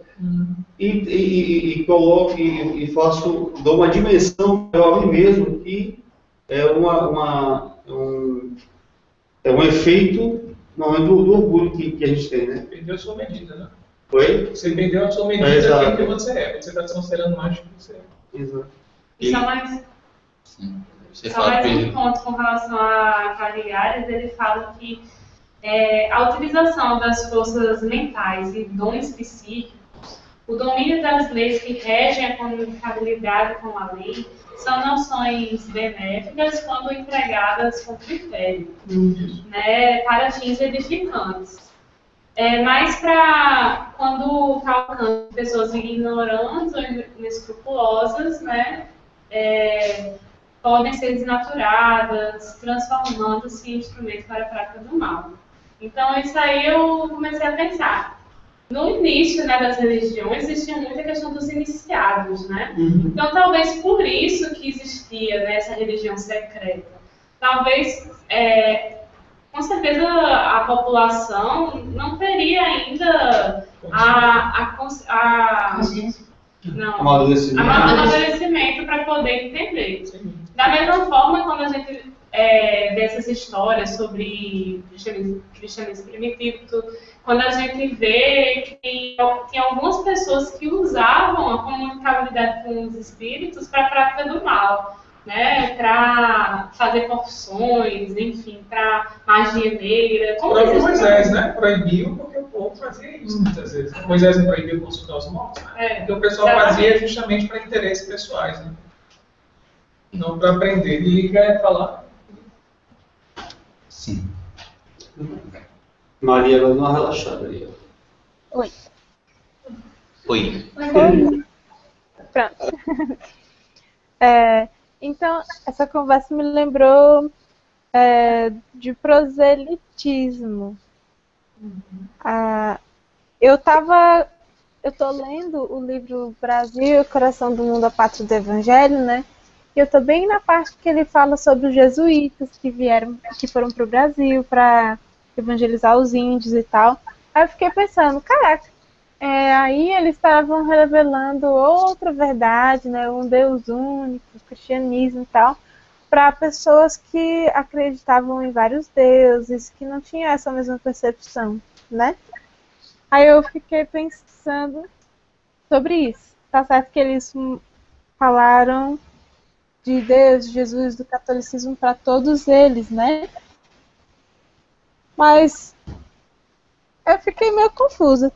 e coloco e faço, dou uma dimensão maior a mim mesmo, que é um efeito do orgulho que a gente tem, né? Perdeu a sua medida, né? Oi? Você perdeu a sua medida daquilo que você é. Você está se considerando mais do que você é. Exato. E só mais, Você só fala mais que um ponto com relação a Caligari, ele fala que a utilização das forças mentais e dons psíquicos, o domínio das leis que regem a comunicabilidade com a lei, são noções benéficas quando empregadas com critério, né, para fins edificantes. Mas para quando calcando pessoas ignorantes ou inescrupulosas, né, podem ser desnaturadas, transformando-se em instrumento para a prática do mal. Então, isso aí eu comecei a pensar. No início, né, das religiões, existia muita questão dos iniciados, né? Então, talvez por isso que existia, né, essa religião secreta. Talvez, com certeza, a população não teria ainda amadurecimento para poder entender. Da mesma forma, quando a gente vê essas histórias sobre cristianismo primitivo, quando a gente vê que tem algumas pessoas que usavam a comunicabilidade com os espíritos para a prática do mal, né? Para fazer porções, enfim, para magia negra. O próprio Moisés, né? Proibiu porque o povo fazia isso muitas vezes. Moisés não proibiu consultar os mortos, né? Porque o pessoal fazia justamente para interesses pessoais, né? Não para aprender. E quer falar? Sim. Maria, ela deu uma relaxada ali. Oi. Oi. Pronto. Então, essa conversa me lembrou de proselitismo. Eu tô lendo o livro Brasil, o Coração do Mundo, a Pátria do Evangelho, né? E eu tô bem na parte que ele fala sobre os jesuítas que foram para o Brasil para evangelizar os índios e tal. Aí eu fiquei pensando, caraca, aí eles estavam revelando outra verdade, né, um Deus único, o cristianismo e tal, para pessoas que acreditavam em vários deuses, que não tinham essa mesma percepção, né? Aí eu fiquei pensando sobre isso. Tá certo que eles falaram de Deus, de Jesus, do catolicismo para todos eles, né? Mas eu fiquei meio confusa.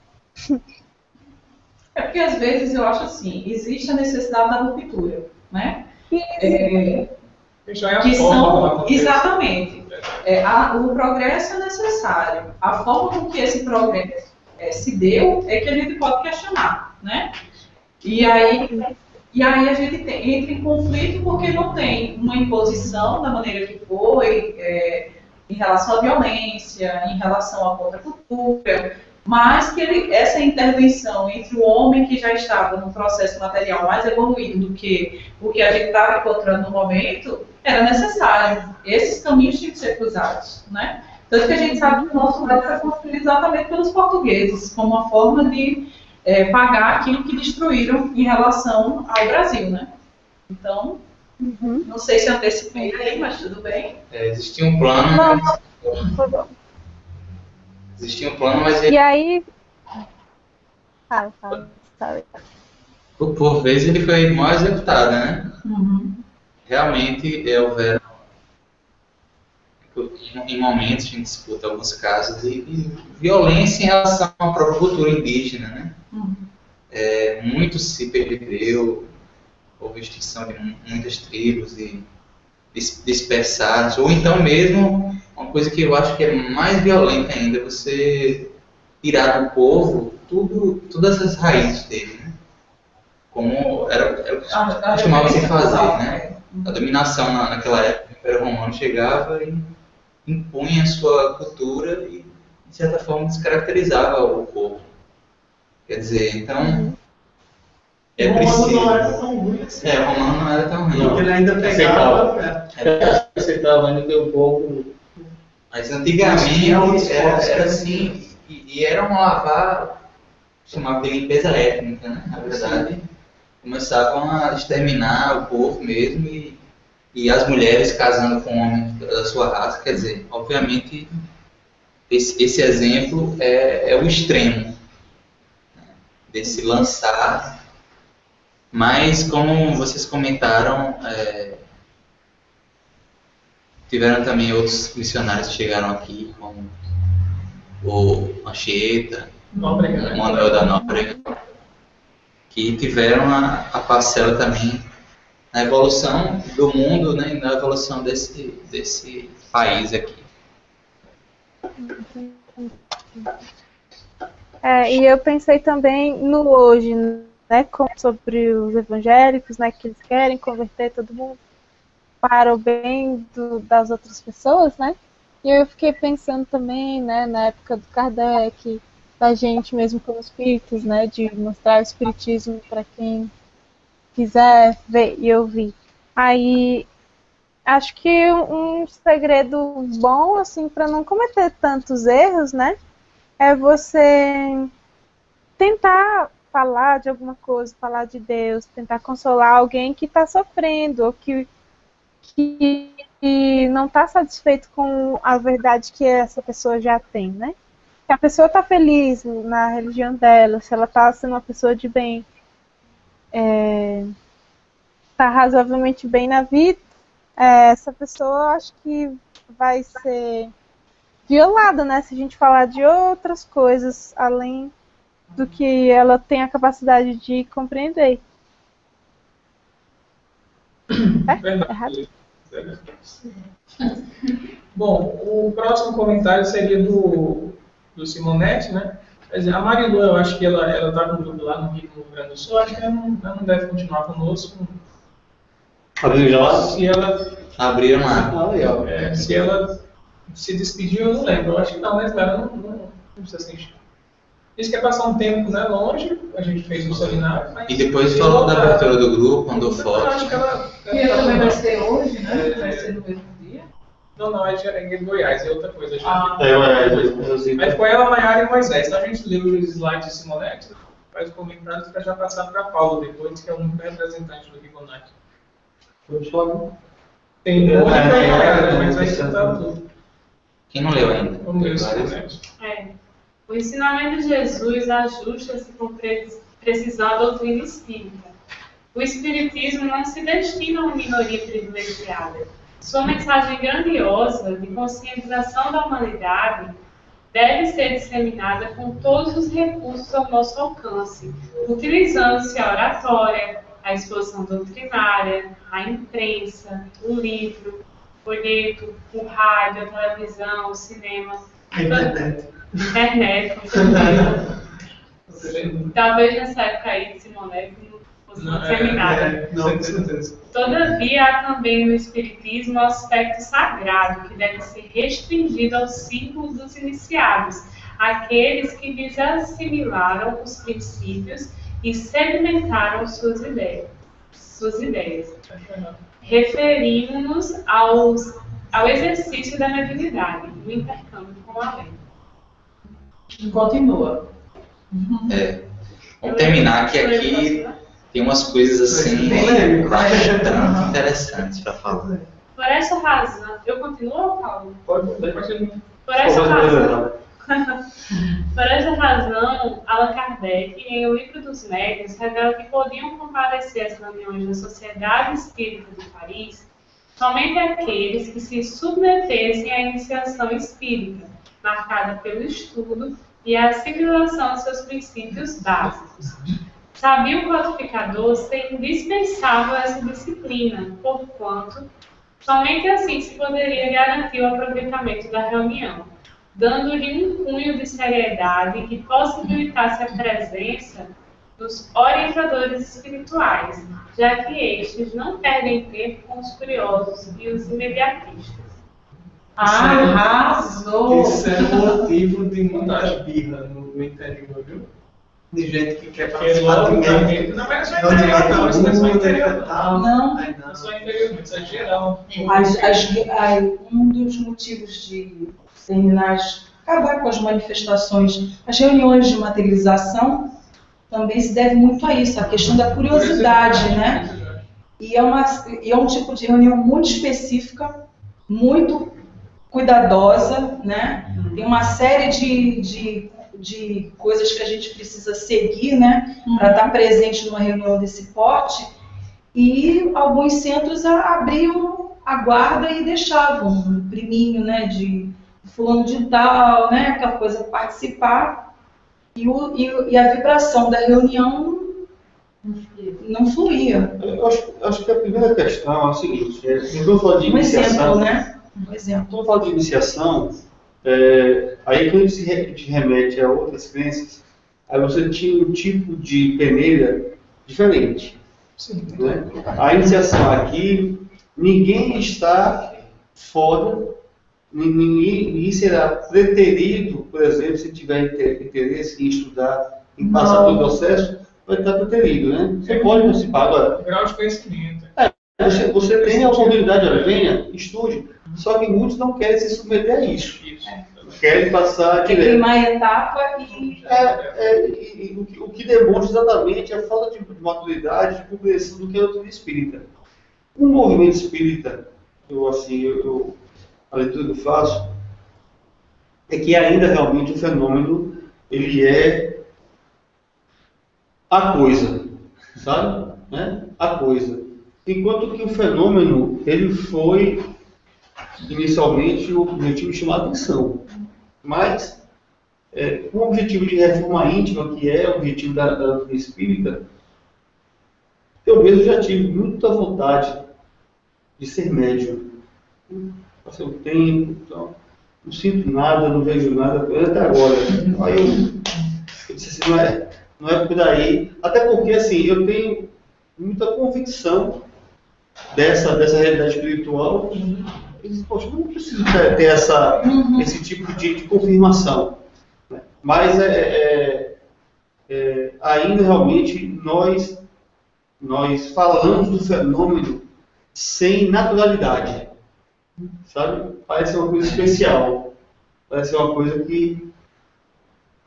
É porque às vezes eu acho assim, existe a necessidade da ruptura, né? Já é a Que forma são, como acontece. exatamente. O progresso é necessário. A forma com que esse progresso se deu é que a gente pode questionar, né? E aí a gente entra em conflito porque não tem uma imposição da maneira que foi, em relação à violência, em relação à contracultura, mas que essa intervenção entre o homem que já estava num processo material mais evoluído do que o que a gente estava encontrando no momento, era necessário. Esses caminhos tinham que ser cruzados, né? Tanto que a gente sabe que o nosso Brasil foi construído exatamente pelos portugueses, como uma forma de pagar aquilo que destruíram em relação ao Brasil, né? Então, não sei se antecipei aí, mas tudo bem. Existia um plano. Não. Existia um plano, mas E aí... Fala. por vezes ele foi mal executado, né? Realmente houveram, em momentos, a gente disputa alguns casos de violência em relação à própria cultura indígena, né? Muito se perdeu, houve extinção de muitas tribos e dispersar, ou então mesmo uma coisa que eu acho que é mais violenta ainda, você tirar do povo todas as raízes dele, né? Como era costumava se fazer, né? A dominação naquela época, o Império Romano chegava e impunha a sua cultura e, de certa forma, descaracterizava o povo. Quer dizer, então, é preciso... O romano não era tão ruim assim. O romano não era tão ruim. Porque ele ainda pegava... Aceitava ainda ter um pouco... Mas antigamente era assim, e era um lavar, chamava de limpeza étnica, né? Na verdade, começavam a exterminar o povo mesmo, e as mulheres casando com homens da sua raça. Quer dizer, obviamente, esse exemplo é o extremo, né, desse lançar. Mas, como vocês comentaram, tiveram também outros missionários que chegaram aqui, como o Anchieta, o Manuel da Nóbrega, que tiveram a parcela também na evolução do mundo, né, e na evolução desse país aqui. E eu pensei também no hoje, né, sobre os evangélicos, né, que eles querem converter todo mundo para o bem das outras pessoas, né? E eu fiquei pensando também, né, na época do Kardec, da gente mesmo como espíritos, né, de mostrar o espiritismo para quem quiser ver e ouvir. Aí, acho que um segredo bom, assim, para não cometer tantos erros, né, é você tentar falar de alguma coisa, falar de Deus, tentar consolar alguém que está sofrendo, ou que não está satisfeito com a verdade que essa pessoa já tem, né? Se a pessoa está feliz na religião dela, se ela está sendo uma pessoa de bem, está razoavelmente bem na vida, essa pessoa acho que vai ser violada, né? Se a gente falar de outras coisas além do que ela tem a capacidade de compreender. Verdade. Bom, o próximo comentário seria do Simonetti, né? Quer dizer, a Marilu, eu acho que ela está no grupo lá no Rio Grande do Sul, acho que ela não deve continuar conosco. Abriu já? Se ela... Abriram lá. Se ela se despediu, eu não lembro. Eu acho que não, mas ela não precisa sentir. Disse que ia passar um tempo, né, longe, a gente fez o seminário. E depois falou da abertura do grupo, mandou foto. Acho que ela também vai ser hoje, né? Vai ser no mesmo dia? Não, é em Goiás, é outra coisa. Aí foi ela, Maiara e Moisés. Então a gente leu os slides de Simonetti, faz comentários para já passar para Paulo depois, que é o único representante do Ribonite. Tem outra mas aí já está tudo. Quem não leu ainda? Vamos ler o Simonetti. O ensinamento de Jesus ajusta-se com precisão à doutrina espírita. O espiritismo não se destina a uma minoria privilegiada. Sua mensagem grandiosa de conscientização da humanidade deve ser disseminada com todos os recursos ao nosso alcance, utilizando-se a oratória, a exposição doutrinária, a imprensa, o livro, o folheto, o rádio, a televisão, o cinema, a internet. Com certeza. Talvez nessa época aí de Simonetti não fosse disseminada. Não, com certeza. Todavia, há também no Espiritismo um aspecto sagrado que deve ser restringido ao círculo dos iniciados, aqueles que lhes assimilaram os princípios e sedimentaram suas ideias. Referimos-nos ao exercício da mediunidade, do intercâmbio com a lei. Continua. Vamos terminar que aqui tem umas coisas assim bastante interessantes para falar. Por essa razão, eu continuo, Paulo? Pode. Por essa razão, Allan Kardec, em O Livro dos Médiuns, revela que podiam comparecer às reuniões da Sociedade Espírita de Paris somente aqueles que se submetessem à iniciação espírita, marcada pelo estudo e a assimilação de seus princípios básicos. Sabia o codificador ser indispensável a essa disciplina, porquanto Somente assim se poderia garantir o aproveitamento da reunião, dando-lhe um cunho de seriedade que possibilitasse a presença dos orientadores espirituais, já que estes não perdem tempo com os curiosos e os imediatistas. Arrasou! Isso é motivo de muita birra no interior, viu? De gente que quer participar de meio. Não é só interior, não. Isso não é só interior, não. Não. Não é só interior, isso é geral. Um dos motivos de acabar com as manifestações, as reuniões de materialização, também se deve muito a isso, a questão da curiosidade, né? E é um tipo de reunião muito específica, muito cuidadosa, né? Tem uma série de coisas que a gente precisa seguir, né? Para estar presente numa reunião desse porte. E alguns centros abriam a guarda e deixavam um priminho, né? De fulano de tal, né? Aquela coisa, participar. E a vibração da reunião não fluía. Eu acho que a primeira questão é a seguinte: quando falar de iniciação, exemplo, né? Um exemplo. Quando fala de iniciação, aí quando se remete a outras crenças, aí você tinha um tipo de peneira diferente. Sim. Né? A iniciação aqui, ninguém está fora, ninguém será preterido, por exemplo, se tiver interesse em estudar, em passar pelo processo, vai estar preterido, né? Você pode participar agora. Grau de conhecimento. Você tem a oportunidade, olha, venha, estude. Só que muitos não querem se submeter a isso. Querem passar Quer direto. queimar a etapa e... O que demonstra exatamente a falta de maturidade, de compreensão do que é a doutrina espírita. O movimento espírita, a leitura que eu faço, é que ainda realmente o fenômeno, ele é a coisa, sabe? Né? A coisa. Enquanto que o fenômeno, ele foi inicialmente o objetivo de chamar a atenção. Mas, com o objetivo de reforma íntima, que é o objetivo da doutrina espírita, eu mesmo já tive muita vontade de ser médium. Passei o tempo, então, não sinto nada, não vejo nada, até agora. Aí eu disse assim, não é por aí. Até porque, assim, eu tenho muita convicção dessa realidade espiritual. Eu disse, poxa, não preciso ter esse tipo de confirmação. Né? Mas ainda realmente nós falamos do fenômeno sem naturalidade. Sabe? Parece uma coisa especial. Parece uma coisa que...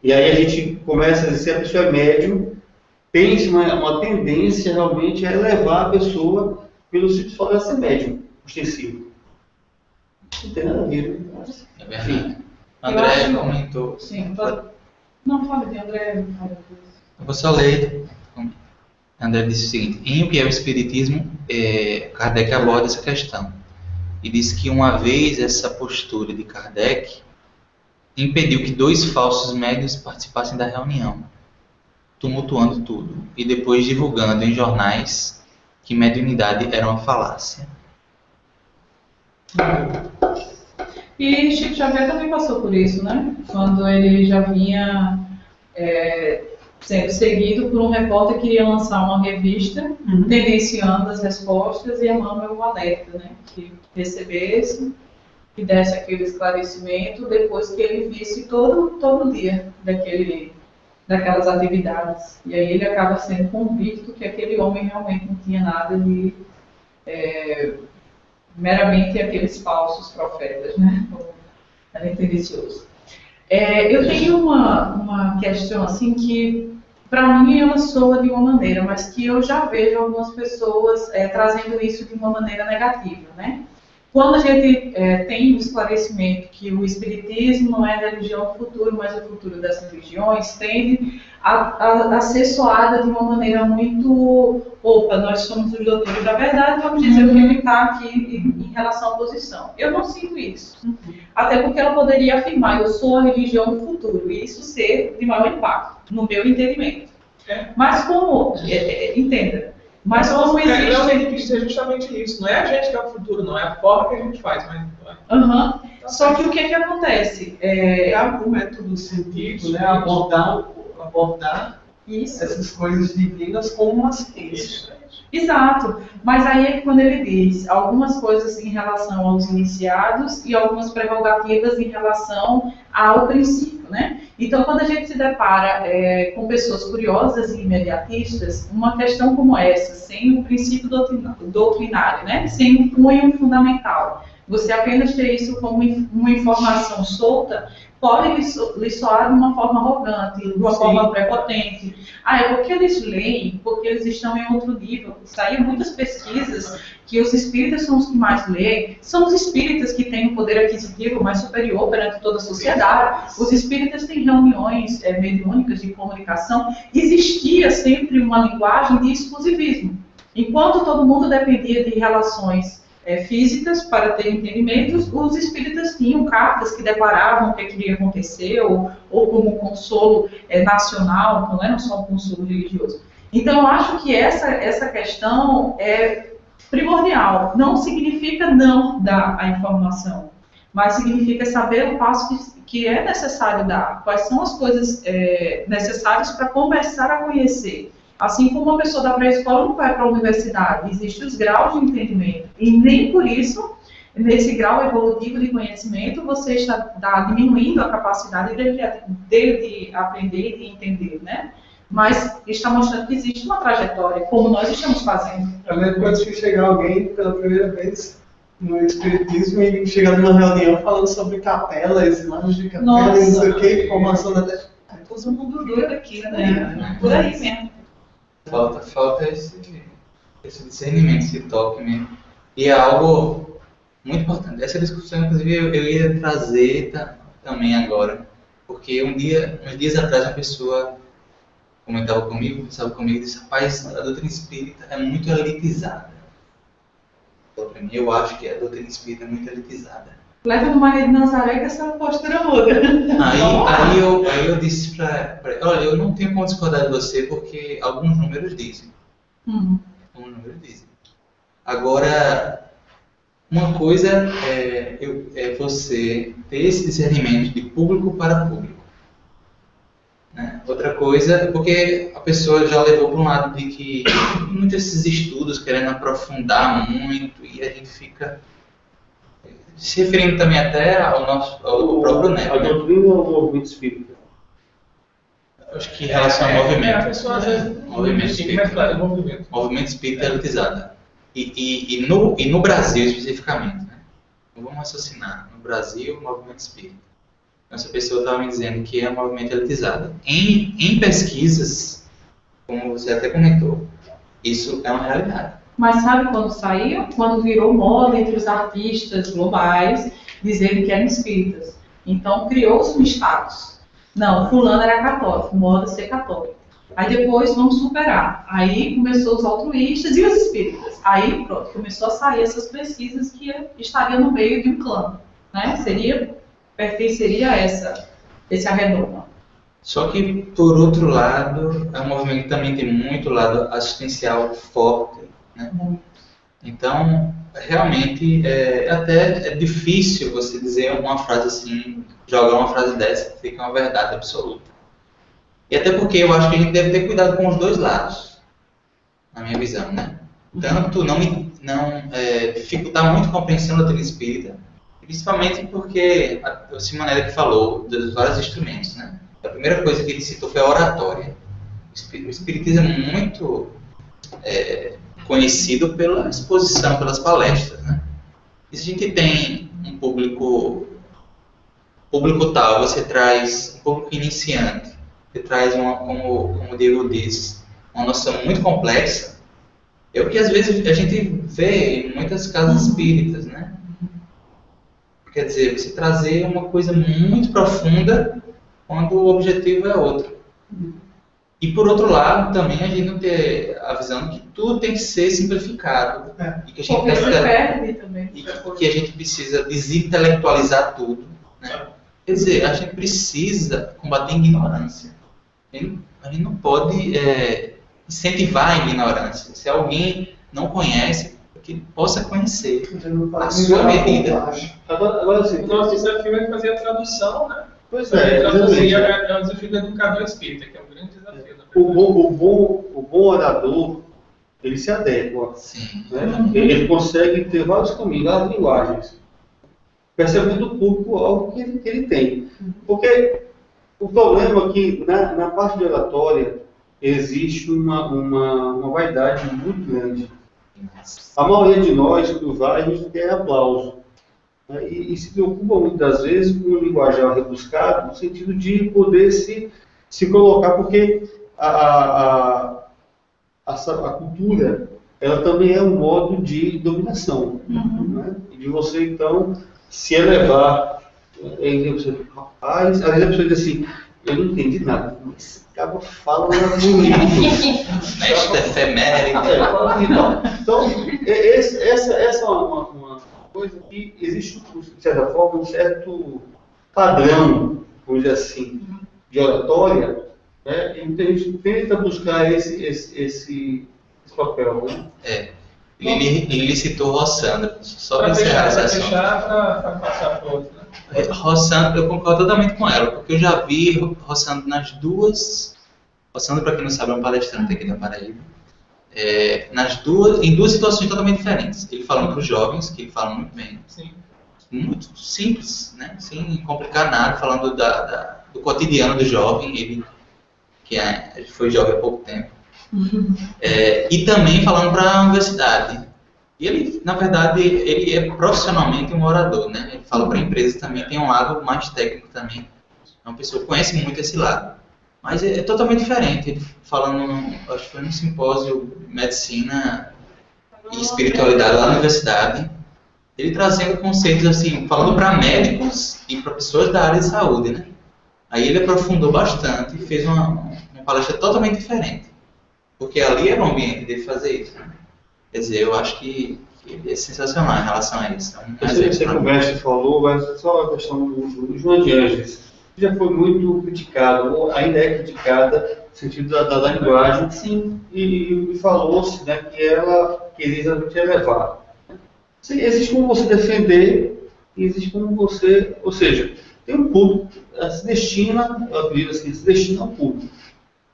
E aí a gente começa a dizer, se a pessoa é médium, tem uma tendência realmente a elevar a pessoa pelo simples fato de ser médium, ostensivo. Não tem nada a ver. É verdade. André comentou. Sim, não fala de André. Eu vou só ler. André disse o seguinte: em O que é o Espiritismo, Kardec aborda essa questão. E diz que uma vez essa postura de Kardec impediu que 2 falsos médiuns participassem da reunião, tumultuando tudo, e depois divulgando em jornais que mediunidade era uma falácia. E Chico Xavier também passou por isso, né? Quando ele já vinha sendo seguido por um repórter que iria lançar uma revista, tendenciando as respostas e amando o alerta, né? Que recebesse, que desse aquele esclarecimento depois que ele visse todo dia daquelas atividades. E aí ele acaba sendo convicto que aquele homem realmente não tinha nada de meramente aqueles falsos profetas, né? Era tendencioso. Eu tenho uma questão assim que, para mim, ela soa de uma maneira, mas que eu já vejo algumas pessoas trazendo isso de uma maneira negativa, né? Quando a gente tem o esclarecimento que o Espiritismo não é a religião do futuro, mas o futuro das religiões, tende a ser soada de uma maneira muito... Opa, nós somos os doutores da verdade, vamos dizer o que está aqui em relação à posição. Eu não sinto isso. Até porque ela poderia afirmar, eu sou a religião do futuro, e isso ser de maior impacto, no meu entendimento. Mas como... entenda, Mas como existe... Isso é justamente isso. Não é a gente que é o futuro, não. É a forma que a gente faz. Mas... Uhum. Só que o que acontece? É o método científico, né? Abordar Isso. essas coisas divinas como uma ciência. Exato. Mas aí é quando ele diz algumas coisas em relação aos iniciados e algumas prerrogativas em relação ao princípio, né? Então, quando a gente se depara com pessoas curiosas e imediatistas, uma questão como essa, sem o princípio doutrinário, né? Sem um cunho fundamental, você apenas ter isso como uma informação solta, pode lhe soar de uma forma arrogante, de uma forma prepotente. É porque eles leem, porque eles estão em outro nível. Saíram muitas pesquisas que os espíritas são os que mais leem, são os espíritas que têm um poder aquisitivo mais superior perante toda a sociedade. Os espíritas têm reuniões mediúnicas de comunicação. Existia sempre uma linguagem de exclusivismo. Enquanto todo mundo dependia de relações físicas para ter entendimentos, os espíritas tinham cartas que declaravam o que iria acontecer, ou como um consolo nacional, não era só um consolo religioso. Então, eu acho que essa questão é primordial. Não significa não dar a informação, mas significa saber o passo que é necessário dar, quais são as coisas necessárias para começar a conhecer. Assim como uma pessoa da pré-escola não vai para a universidade, existem os graus de entendimento. E nem por isso, nesse grau evolutivo de conhecimento, você está diminuindo a capacidade dele de aprender e de entender, né? Mas está mostrando que existe uma trajetória, como nós estamos fazendo. Eu lembro quando chegar alguém pela primeira vez no Espiritismo e chegar numa reunião falando sobre capelas, imagens de capelas, não sei o que, formação da terra. Todo mundo doido aqui, né? Por aí mesmo. Falta esse discernimento, esse toque mesmo. E é algo muito importante. Essa discussão, inclusive, eu ia trazer também agora. Porque uns dias atrás, uma pessoa conversava comigo e disse: rapaz, a doutrina espírita é muito elitizada. Então, para mim, eu acho que a doutrina espírita é muito elitizada. Leva no Maria de Nazaré que essa postura muda. Aí eu disse para olha, eu não tenho como discordar de você porque alguns números dizem. Alguns números dizem. Agora, uma coisa é você ter esse discernimento de público para público. Né? Outra coisa, porque a pessoa já levou para um lado de que muitos desses estudos querendo aprofundar muito e a gente fica... Se referindo também até ao próprio Neto. A doutrina ou o movimento espírita? Acho que em relação ao movimento. A pessoa às vezes movimento espírita elitizado. E no Brasil especificamente. Né? Não vamos raciocinar. No Brasil, o movimento espírita. Essa pessoa estava me dizendo que é um movimento elitizado. Em pesquisas, como você até comentou, isso é uma realidade. Mas sabe quando saiu? Quando virou moda entre os artistas globais dizerem que eram espíritas. Então criou-se um status. Não, fulano era católico, moda ser católico. Aí depois vamos superar. Aí começou os altruístas e os espíritas. Aí pronto, começou a sair essas pesquisas que estariam no meio de um clã. Né? Pertenceria a esse arredondo. Só que, por outro lado, é um movimento que também tem muito lado assistencial forte. Né? Então, realmente, até é difícil você dizer uma frase assim, jogar uma frase dessa que fica uma verdade absoluta. E até porque eu acho que a gente deve ter cuidado com os dois lados, na minha visão, né? Tanto não dificultar muito a compreensão da doutrina espírita, principalmente porque o Simonelli que falou dos vários instrumentos, né? A primeira coisa que ele citou foi a oratória. O espiritismo é muito conhecido pela exposição, pelas palestras, né? E se a gente tem um público tal, você traz um público iniciante, você traz como o Diego disse, uma noção muito complexa, é o que às vezes a gente vê em muitas casas espíritas, né? Quer dizer, você trazer uma coisa muito profunda quando o objetivo é outro. E por outro lado, também a gente não ter a visão de que tudo tem que ser simplificado. E que a gente precisa desintelectualizar tudo. Né? Quer dizer, a gente precisa combater a ignorância. A gente não pode incentivar a ignorância. Se alguém não conhece, que ele possa conhecer a sua medida. Agora sim. O nosso desafio é fazer a tradução, né? Pois é, traduzir é o desafio do educador espírita, que é um grande desafio. O bom orador, ele se adequa. Sim. Né? Ele consegue ter vários caminhos, várias linguagens, percebendo do público algo que ele tem. Porque o problema é que na parte de oratória existe uma vaidade muito grande. A maioria de nós, quando vai, a gente quer aplauso. Né? E se preocupa muitas vezes com o linguajar rebuscado, no sentido de poder se colocar, porque a cultura, ela também é um modo de dominação. Né? De você, então, se elevar. Rapaz, às vezes a pessoa diz assim, eu não entendi nada, mas acaba falando bonito. Mestre efeméride. Então, essa é uma coisa que existe, de certa forma, um certo padrão, vamos dizer assim, de oratória, né? Então a gente tenta buscar esse papel. Né? Ele citou Rossandra, só para encerrar esse assunto. Para passar para outro, né? Rossandra, eu concordo totalmente com ela, porque eu já vi Rossandra nas duas. Rossandra, para quem não sabe, é um palestrante aqui da Paraíba. Em duas situações totalmente diferentes. Ele falando para os jovens, que ele fala muito bem. Sim. Muito simples, né? Sem complicar nada, falando do cotidiano do jovem, ele que foi jovem há pouco tempo. E também falando para a universidade. E ele, na verdade, ele é profissionalmente um orador, né? Ele fala para a empresa também, tem um lado mais técnico também. É uma pessoa que conhece muito esse lado. Mas é totalmente diferente. Ele falando, acho que foi num simpósio de medicina e espiritualidade lá na universidade. Ele trazendo conceitos assim, falando para médicos e para pessoas da área de saúde, né? Aí ele aprofundou bastante e fez uma palestra totalmente diferente. Porque ali era o ambiente dele fazer isso, né? Quer dizer, eu acho que ele é sensacional em relação a isso. Você conversa e falou, mas só a questão do João de Ângeles, que já foi muito criticado, ou ainda é criticada, no sentido da linguagem. Sim. E falou-se, né, que ela queria exatamente elevar. Existe como você defender, e existe como você... Ou seja, tem um público, se destina, eu acredito assim, se destina ao público.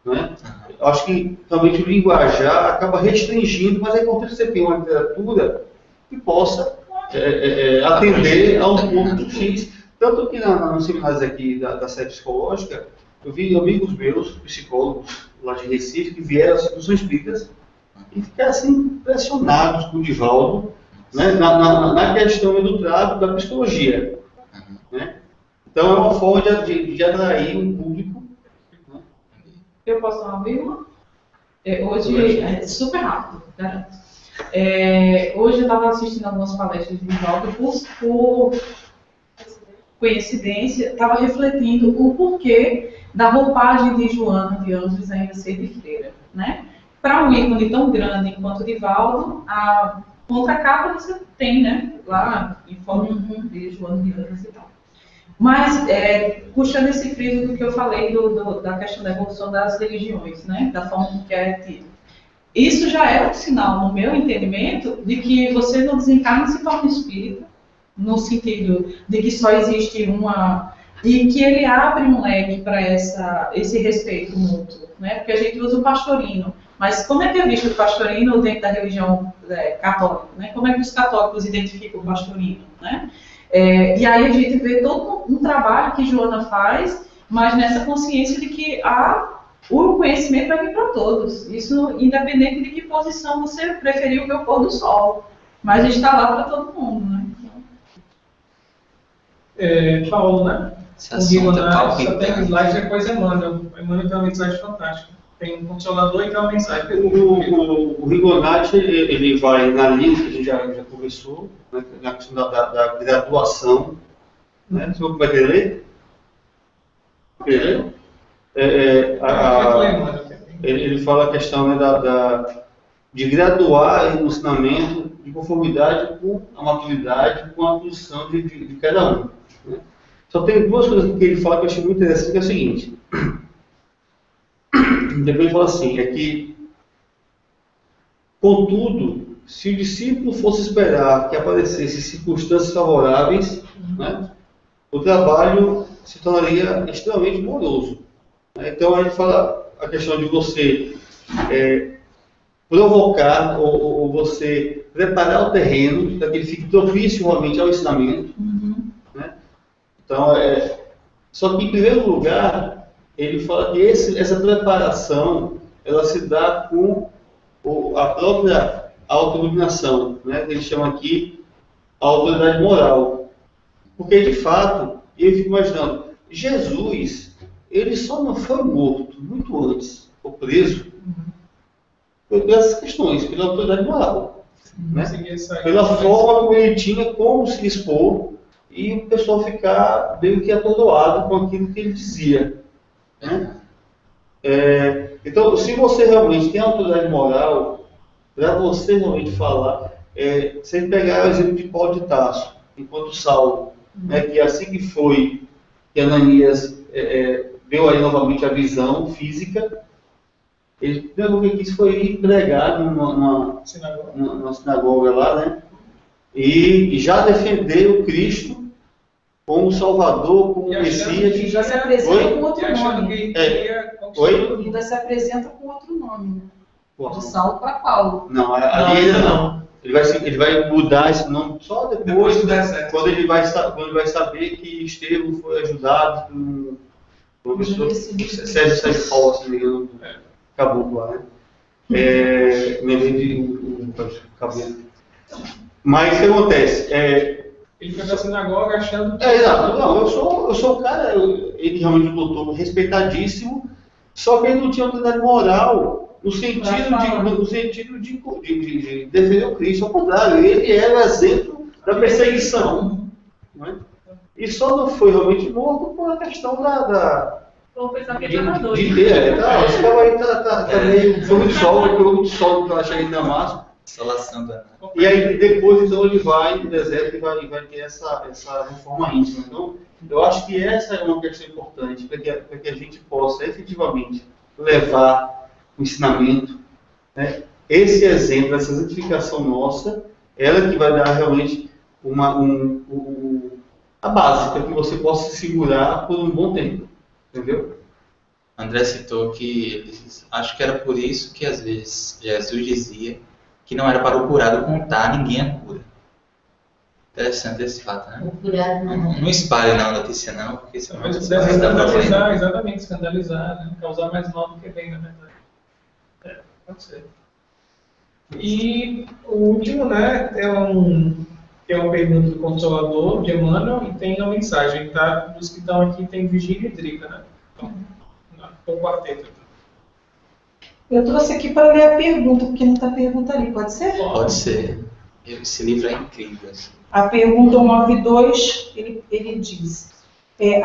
Né? Eu acho que também o linguajar acaba restringindo, mas é importante você ter uma literatura que possa atender a um público X. Tanto que nos seminários aqui da série psicológica, eu vi amigos meus, psicólogos lá de Recife, que vieram às instituições espíritas e ficaram assim, impressionados com o Divaldo, né, na questão do trato da psicologia. Né? Então é uma forma de atrair um público. Eu posso dar uma vírgula? Hoje, é super rápido, garanto. Hoje eu estava assistindo algumas palestras de Divaldo por coincidência, estava refletindo o porquê da roupagem de Joana de Ângeles ainda ser de freira. Né? Para um ícone tão grande enquanto Divaldo, a contracapa você tem, né? Lá em forma de Joana de Ângeles e tal. Mas, puxando esse frio do que eu falei da questão da evolução das religiões, né, da forma como que é tido. Isso já é um sinal, no meu entendimento, de que você não desencarna e se torna espírita, no sentido de que só existe uma... E que ele abre um leque para esse respeito mútuo, né, porque a gente usa o pastorino. Mas como é que é visto o pastorino dentro da religião católica? Né? Como é que os católicos identificam o pastorino? Né? E aí a gente vê todo um trabalho que Joana faz, mas nessa consciência de que o conhecimento vai vir para todos. Isso independente de que posição você preferiu ver o pôr do sol. Mas a gente está lá para todo mundo. Né? Paulo, né? O Rigonati só tem slide, depois Emmanuel. O Emmanuel tem uma mensagem fantástica. Tem um consolador e tem uma mensagem. O Rigonati, ele vai na linha que a gente já conversou, né, na questão da graduação. Né? Você vai querer ler? Quer ler? Ele fala a questão, né, de graduar o ensinamento de conformidade com a maturidade, com a posição de cada um. Né? Só tem duas coisas que ele fala que eu achei muito interessante, que é o seguinte. Depois ele fala assim, é que Contudo, se o discípulo fosse esperar que aparecessem circunstâncias favoráveis, né, o trabalho se tornaria extremamente moroso. Então a gente fala a questão de você provocar ou você preparar o terreno para que ele fique propício realmente ao ensinamento. Né? Então, só que em primeiro lugar, ele fala que essa preparação ela se dá com a própria autoiluminação, né? Ele chama aqui a autoridade moral. Porque, de fato, eu fico imaginando, Jesus, ele só não foi morto muito antes, ou preso, por essas questões, pela autoridade moral. Né? Pela forma como ele tinha como se expor e o pessoal ficar meio que atordoado com aquilo que ele dizia. Né? Então, se você realmente tem autoridade moral, para você realmente falar, você pegar o exemplo de Paulo de Tarso, enquanto Saulo, né, que assim que foi que Ananias deu aí novamente a visão física, ele primeiro que quis foi ir pregar numa sinagoga lá, né, e já defender o Cristo como Salvador, como Messias. E já se apresenta com outro nome. Oi? Ainda se apresenta com outro nome, né? De Saulo para Paulo. Não, ali ainda não. Ele vai mudar esse nome só depois quando ele vai saber que Estevão foi ajudado por uma pessoa, Sérgio Paulo, se não me engano, caboclo lá, né? Mas o que acontece? Ele foi na sinagoga achando que... exato. Não, eu sou um cara, ele realmente lutou respeitadíssimo, só que ele não tinha autoridade moral no sentido de defender o Cristo. Ao contrário, ele era o exemplo da perseguição. Né? E só não foi realmente morto por a questão Vou pensar que de ele tá doido. esse cara aí tá meio... Foi muito sol que eu achei em Damasco. E aí depois então ele vai no deserto e vai ter essa reforma íntima. Então eu acho que essa é uma questão importante para que a gente possa efetivamente levar o ensinamento, né? Esse exemplo, essa santificação nossa, ela que vai dar realmente a base para que você possa se segurar por um bom tempo, entendeu? André citou que acho que era por isso que às vezes Jesus dizia que não era para o curado contar ninguém a cura. Interessante esse fato, né? O curado não espalhe na notícia não, porque senão Mas você deve vai dar problema. escandalizar, exatamente, escandalizar, né? Causar mais mal do que bem, na verdade. Pode ser. E o último, né, é uma pergunta do Consolador, de Emmanuel, e tem uma mensagem, tá? Dos que estão aqui tem Virgínia e Drica, né? Então, o quarteto. Eu trouxe aqui para ler a pergunta, porque não está a pergunta ali, pode ser? Pode ser. Esse livro é incrível. A pergunta 192, ele diz: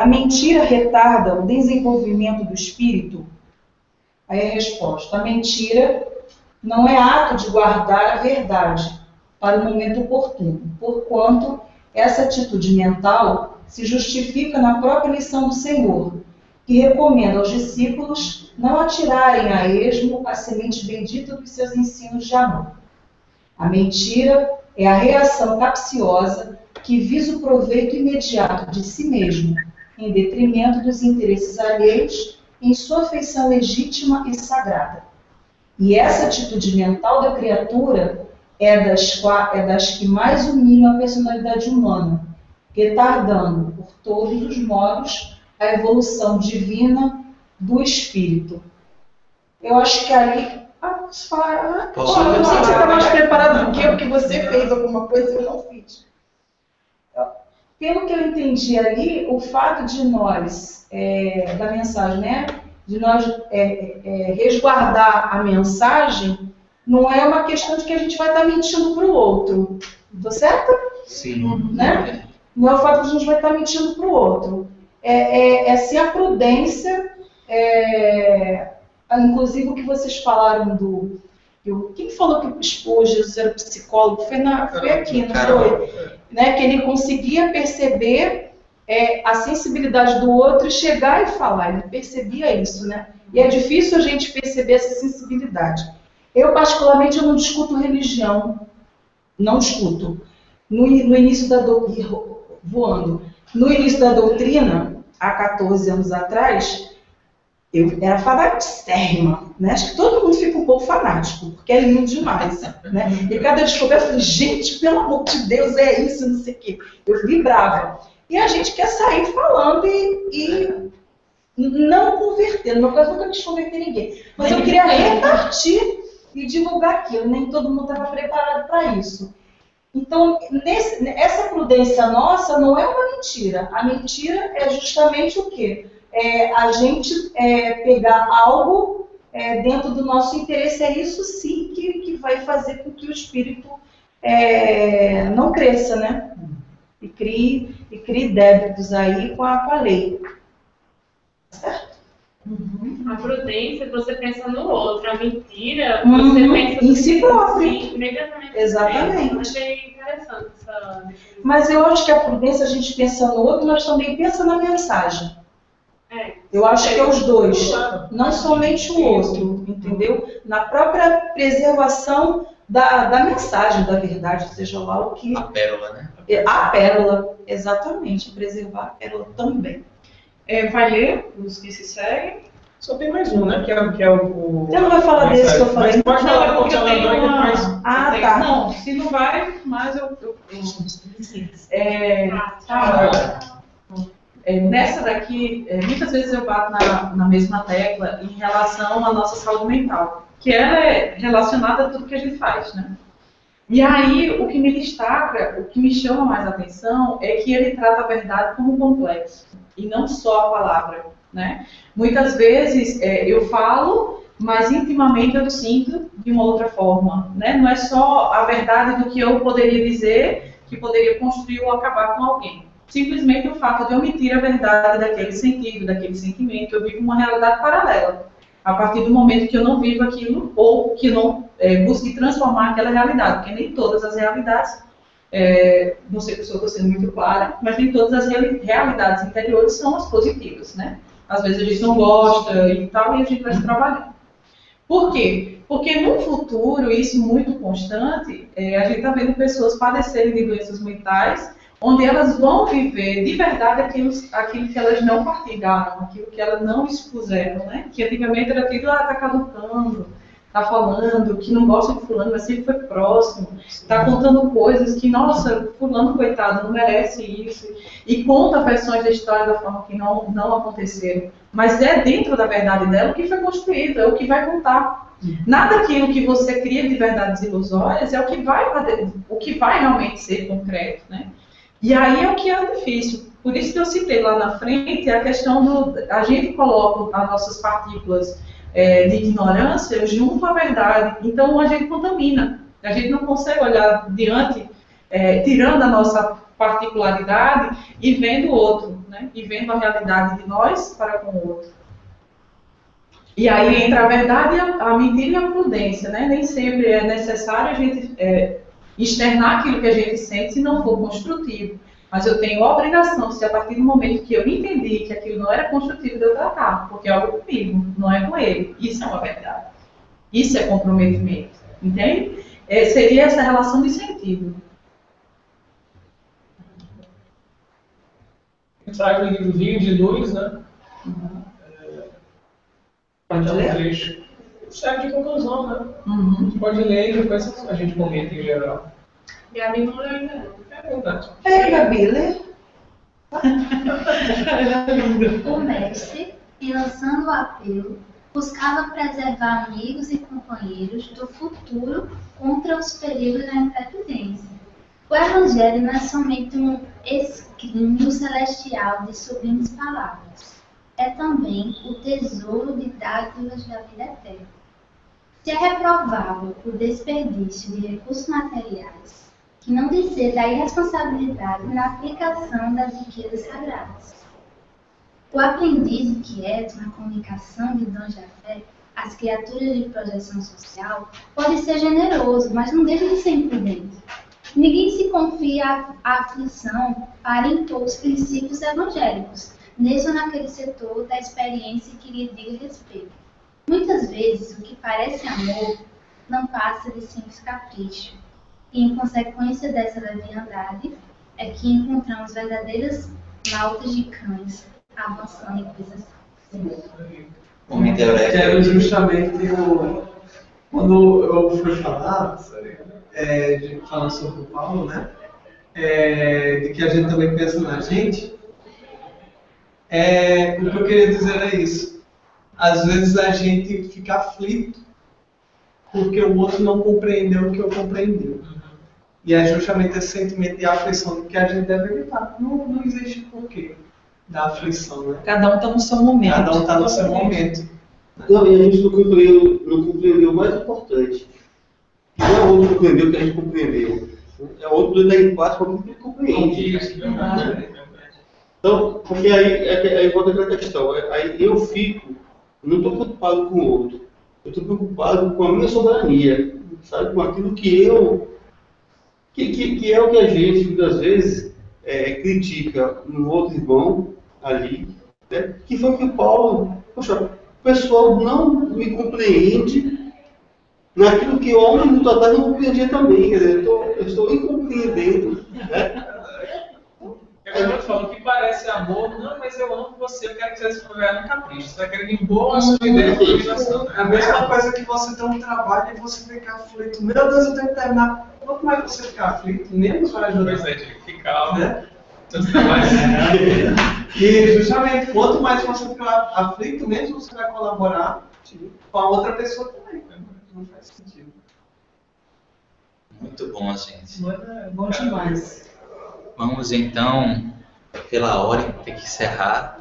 a mentira retarda o desenvolvimento do espírito? Aí a resposta: a mentira não é ato de guardar a verdade para o momento oportuno, porquanto essa atitude mental se justifica na própria lição do Senhor, que recomenda aos discípulos não atirarem a esmo a semente bendita dos seus ensinos de amor. A mentira é a reação capciosa que visa o proveito imediato de si mesmo, em detrimento dos interesses alheios, em sua feição legítima e sagrada. E essa atitude mental da criatura é das que mais humilham a personalidade humana, retardando, por todos os modos, a evolução divina do espírito. Eu acho que ali... posso falar? Eu não sei se você está mais preparado do que eu, que você fez alguma coisa e eu não fiz. Pelo que eu entendi ali, o fato de nós, da mensagem, né, de nós resguardar a mensagem, não é uma questão de que a gente vai estar mentindo para o outro. Estou certa? Sim. Né? Não é o fato de a gente vai estar mentindo para o outro. É se a prudência, inclusive o que vocês falaram quem falou que o Jesus era psicólogo? Foi aqui, não foi? Né? Que ele conseguia perceber a sensibilidade do outro e chegar e falar. Ele percebia isso, né? E é difícil a gente perceber essa sensibilidade. Eu, particularmente, eu não discuto religião. Não discuto. No início da No início da doutrina, há 14 anos atrás, eu era fanática, né? Acho que todo mundo fica um pouco fanático, porque é lindo demais, né? E cada descoberta, eu falei, gente, pelo amor de Deus, é isso, não sei o quê. Eu vibrava. E a gente quer sair falando e não converter. No meu caso, eu nunca quis converter ninguém. Mas eu queria repartir e divulgar aquilo. Nem todo mundo estava preparado para isso. Então, essa prudência nossa não é uma mentira. A mentira é justamente o quê? A gente pegar algo dentro do nosso interesse. É isso sim que vai fazer com que o espírito não cresça, né? E crie débitos aí com a lei. Certo? Uhum. A prudência, você pensa no outro. A mentira, você pensa em si próprio. Imediatamente. Exatamente. Achei interessante essa definição. Mas eu acho que a prudência a gente pensa no outro, mas também pensa na mensagem. Eu acho que é os dois, não somente o outro, entendeu? Na própria preservação da mensagem, da verdade, seja lá o que... A pérola, né? A pérola, exatamente, preservar a pérola também. Vai ler os que se seguem? Só tem mais um, né? Que é o... Você não vai falar desse que eu falei? Mas pode falar porque eu tenho uma... tá. Não, se não vai, mas eu... Nessa daqui, muitas vezes eu bato na mesma tecla em relação à nossa saúde mental, que ela é relacionada a tudo que a gente faz, né? E aí, o que me destaca, o que me chama mais atenção é que ele trata a verdade como um complexo, e não só a palavra, né? Muitas vezes eu falo, mas intimamente eu sinto de uma outra forma, né? Não é só a verdade do que eu poderia dizer, que poderia construir ou acabar com alguém. Simplesmente o fato de omitir a verdade daquele sentido, daquele sentimento, eu vivo uma realidade paralela. A partir do momento que eu não vivo aquilo, ou que não busque transformar aquela realidade, porque nem todas as realidades, não sei se eu estou sendo muito clara, mas nem todas as realidades interiores são as positivas, né? Às vezes a gente não gosta e tal, e a gente vai se trabalhando. Por quê? Porque no futuro, isso muito constante, a gente está vendo pessoas padecerem de doenças mentais, onde elas vão viver de verdade aquilo que elas não partilharam, aquilo que elas não expuseram, né? Que antigamente era tido, tá caducando, tá falando, que não gosta de fulano, mas sempre foi próximo, tá contando coisas que, nossa, fulano, coitado, não merece isso, e conta versões da história da forma que não aconteceram. Mas é dentro da verdade dela o que foi construído, é o que vai contar. Nada daquilo que você cria de verdades ilusórias é o que vai realmente ser concreto, né? E aí é o que é difícil. Por isso que eu citei lá na frente a questão a gente coloca as nossas partículas de ignorância junto à verdade. Então a gente contamina. A gente não consegue olhar diante, tirando a nossa particularidade e vendo o outro, né? E vendo a realidade de nós para com o outro. E aí entra a verdade, a mentira e a prudência, né? Nem sempre é necessário a gente externar aquilo que a gente sente se não for construtivo. Mas eu tenho a obrigação, se a partir do momento que eu entendi que aquilo não era construtivo, de eu tratar, porque é algo comigo, não é com ele. Isso é uma verdade. Isso é comprometimento. Entende? Seria essa relação de sentido. Sai do livro Vinho de Luz, né? Pode ler? Trecho. Serve de conclusão, né? Pode ler e depois a gente comenta em geral. Gabi não leu ainda não. É verdade. Gabi, lê. O mestre, e lançando o apelo, buscava preservar amigos e companheiros do futuro contra os perigos da imprevidência. O Evangelho não é somente um escrínio celestial de sublimes palavras. É também o tesouro de dádivas da vida eterna. Se é reprovável o desperdício de recursos materiais, que não dizer da irresponsabilidade na aplicação das riquezas sagradas. O aprendiz inquieto na comunicação de dons da fé às criaturas de projeção social pode ser generoso, mas não deixa de ser imprudente. Ninguém se confia à aflição para impor os princípios evangélicos, nesse ou naquele setor da experiência que lhe diga respeito. Muitas vezes, o que parece amor não passa de simples capricho. E em consequência dessa leviandade é que encontramos verdadeiras maltas de cães avançando em coisas. Que era justamente quando eu fui falar, falando sobre o Paulo, né? De que a gente também pensa na gente. O que eu queria dizer é isso. Às vezes a gente fica aflito porque o outro não compreendeu o que eu compreendi. E é justamente esse sentimento de aflição que a gente deve evitar. Não existe porquê da aflição, né? Cada um está no seu momento. Cada um está no seu momento. Não, e a gente não compreendeu o mais importante. Não é o outro compreendeu que a gente compreendeu. É o outro da empate para que ele compreende. Então, porque aí volta aquela questão. Aí eu não estou preocupado com o outro. Eu estou preocupado com a minha soberania, sabe? Com aquilo que eu... Que é o que a gente, muitas vezes, critica no outro irmão ali, né? Que foi o que o Paulo... Poxa, o pessoal não me compreende naquilo que o homem do atrás não compreendia também. Quer dizer, eu estou incompreendendo, né? Eu falo que parece amor, não, mas eu amo você, eu quero que você se no capricho. Você vai querer impor a sua ideia de dominação. É a mesma coisa que você tem um trabalho e você fica aflito. Meu Deus, eu tenho que terminar. Quanto mais você ficar aflito, menos vai ajudar. Pois é, fica calmo. Né? E justamente, quanto mais você ficar aflito, menos você vai colaborar com a outra pessoa também. Não faz sentido. Muito bom, gente. Bom demais. Vamos então, pela hora, tem que encerrar.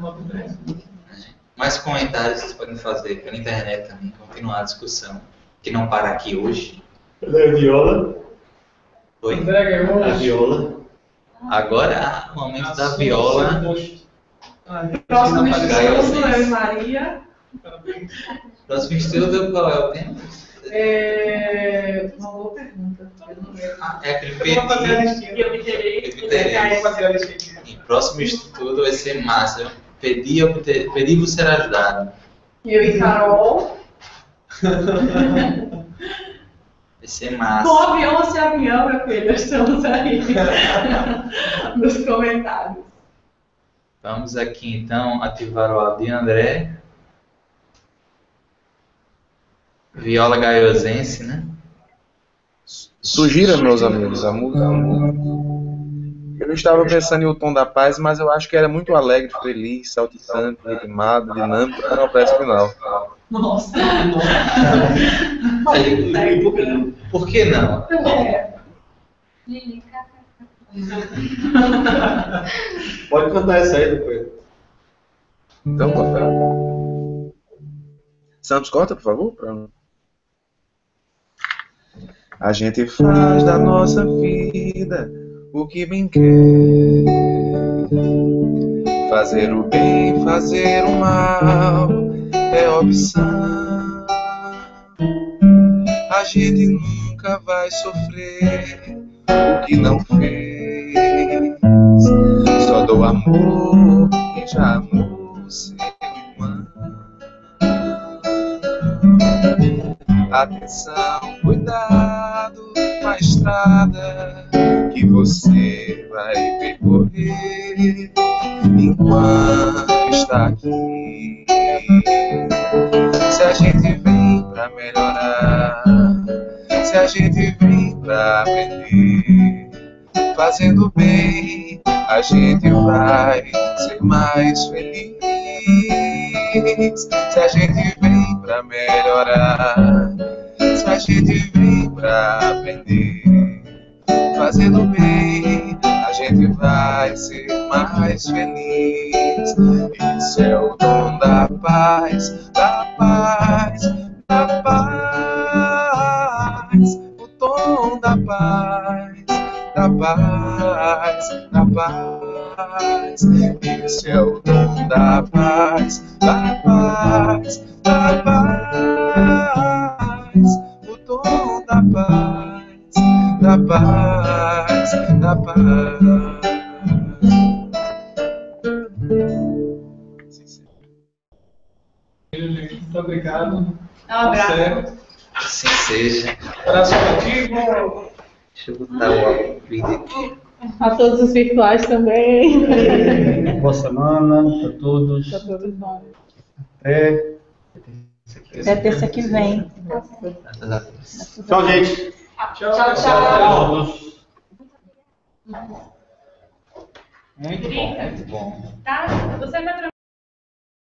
Mais comentários vocês podem fazer pela internet também, continuar a discussão, que não para aqui hoje. Viola. Oi? A viola. Agora é o momento da viola. Próximo estudo, eu e Maria. Próximo estudo, qual é o tema? Uma boa pergunta. É aquele pedir. E próximo estudo vai ser massa. Pedir vos será ajudado. Eu e Carol. Vai ser massa. Com avião ou sem avião, meu filho? Estamos aí nos comentários. Vamos aqui então ativar o áudio de André. Viola gaiosense, né? Sugira, meus amigos, a música. Eu estava pensando em O Tom da Paz, mas eu acho que era muito alegre, feliz, saltitante, ritmado, dinâmico, para o preço final. Nossa! Por que não? Pode cantar essa aí depois. Então, corta. Santos, corta, por favor. A gente faz da nossa vida o que bem quer. Fazer o bem, fazer o mal é opção. A gente nunca vai sofrer o que não fez. Só dou amor e já amou seu irmão. Atenção, cuidado com a estrada que você vai percorrer enquanto está aqui. Se a gente vem pra melhorar, se a gente vem pra aprender, fazendo bem, a gente vai ser mais feliz. Se a gente vem pra melhorar, se a gente vem pra aprender, fazendo bem, a gente vai ser mais feliz. Isso é o dom da paz, da paz, da paz. O dom da paz, da paz, da paz. Isso é o dom da paz, da paz, da paz. O dom da paz, da paz, da paz. Muito obrigado. Um abraço. Assim seja. Abraço coletivo. Deixa eu botar o vídeo aqui. A todos os virtuais também. Boa semana para todos. Tá tudo bom. Até. Até terça que vem. Tchau, gente. Tchau, Tchau, tchau. Todos. Muito bom, muito bom. Tá? Você vai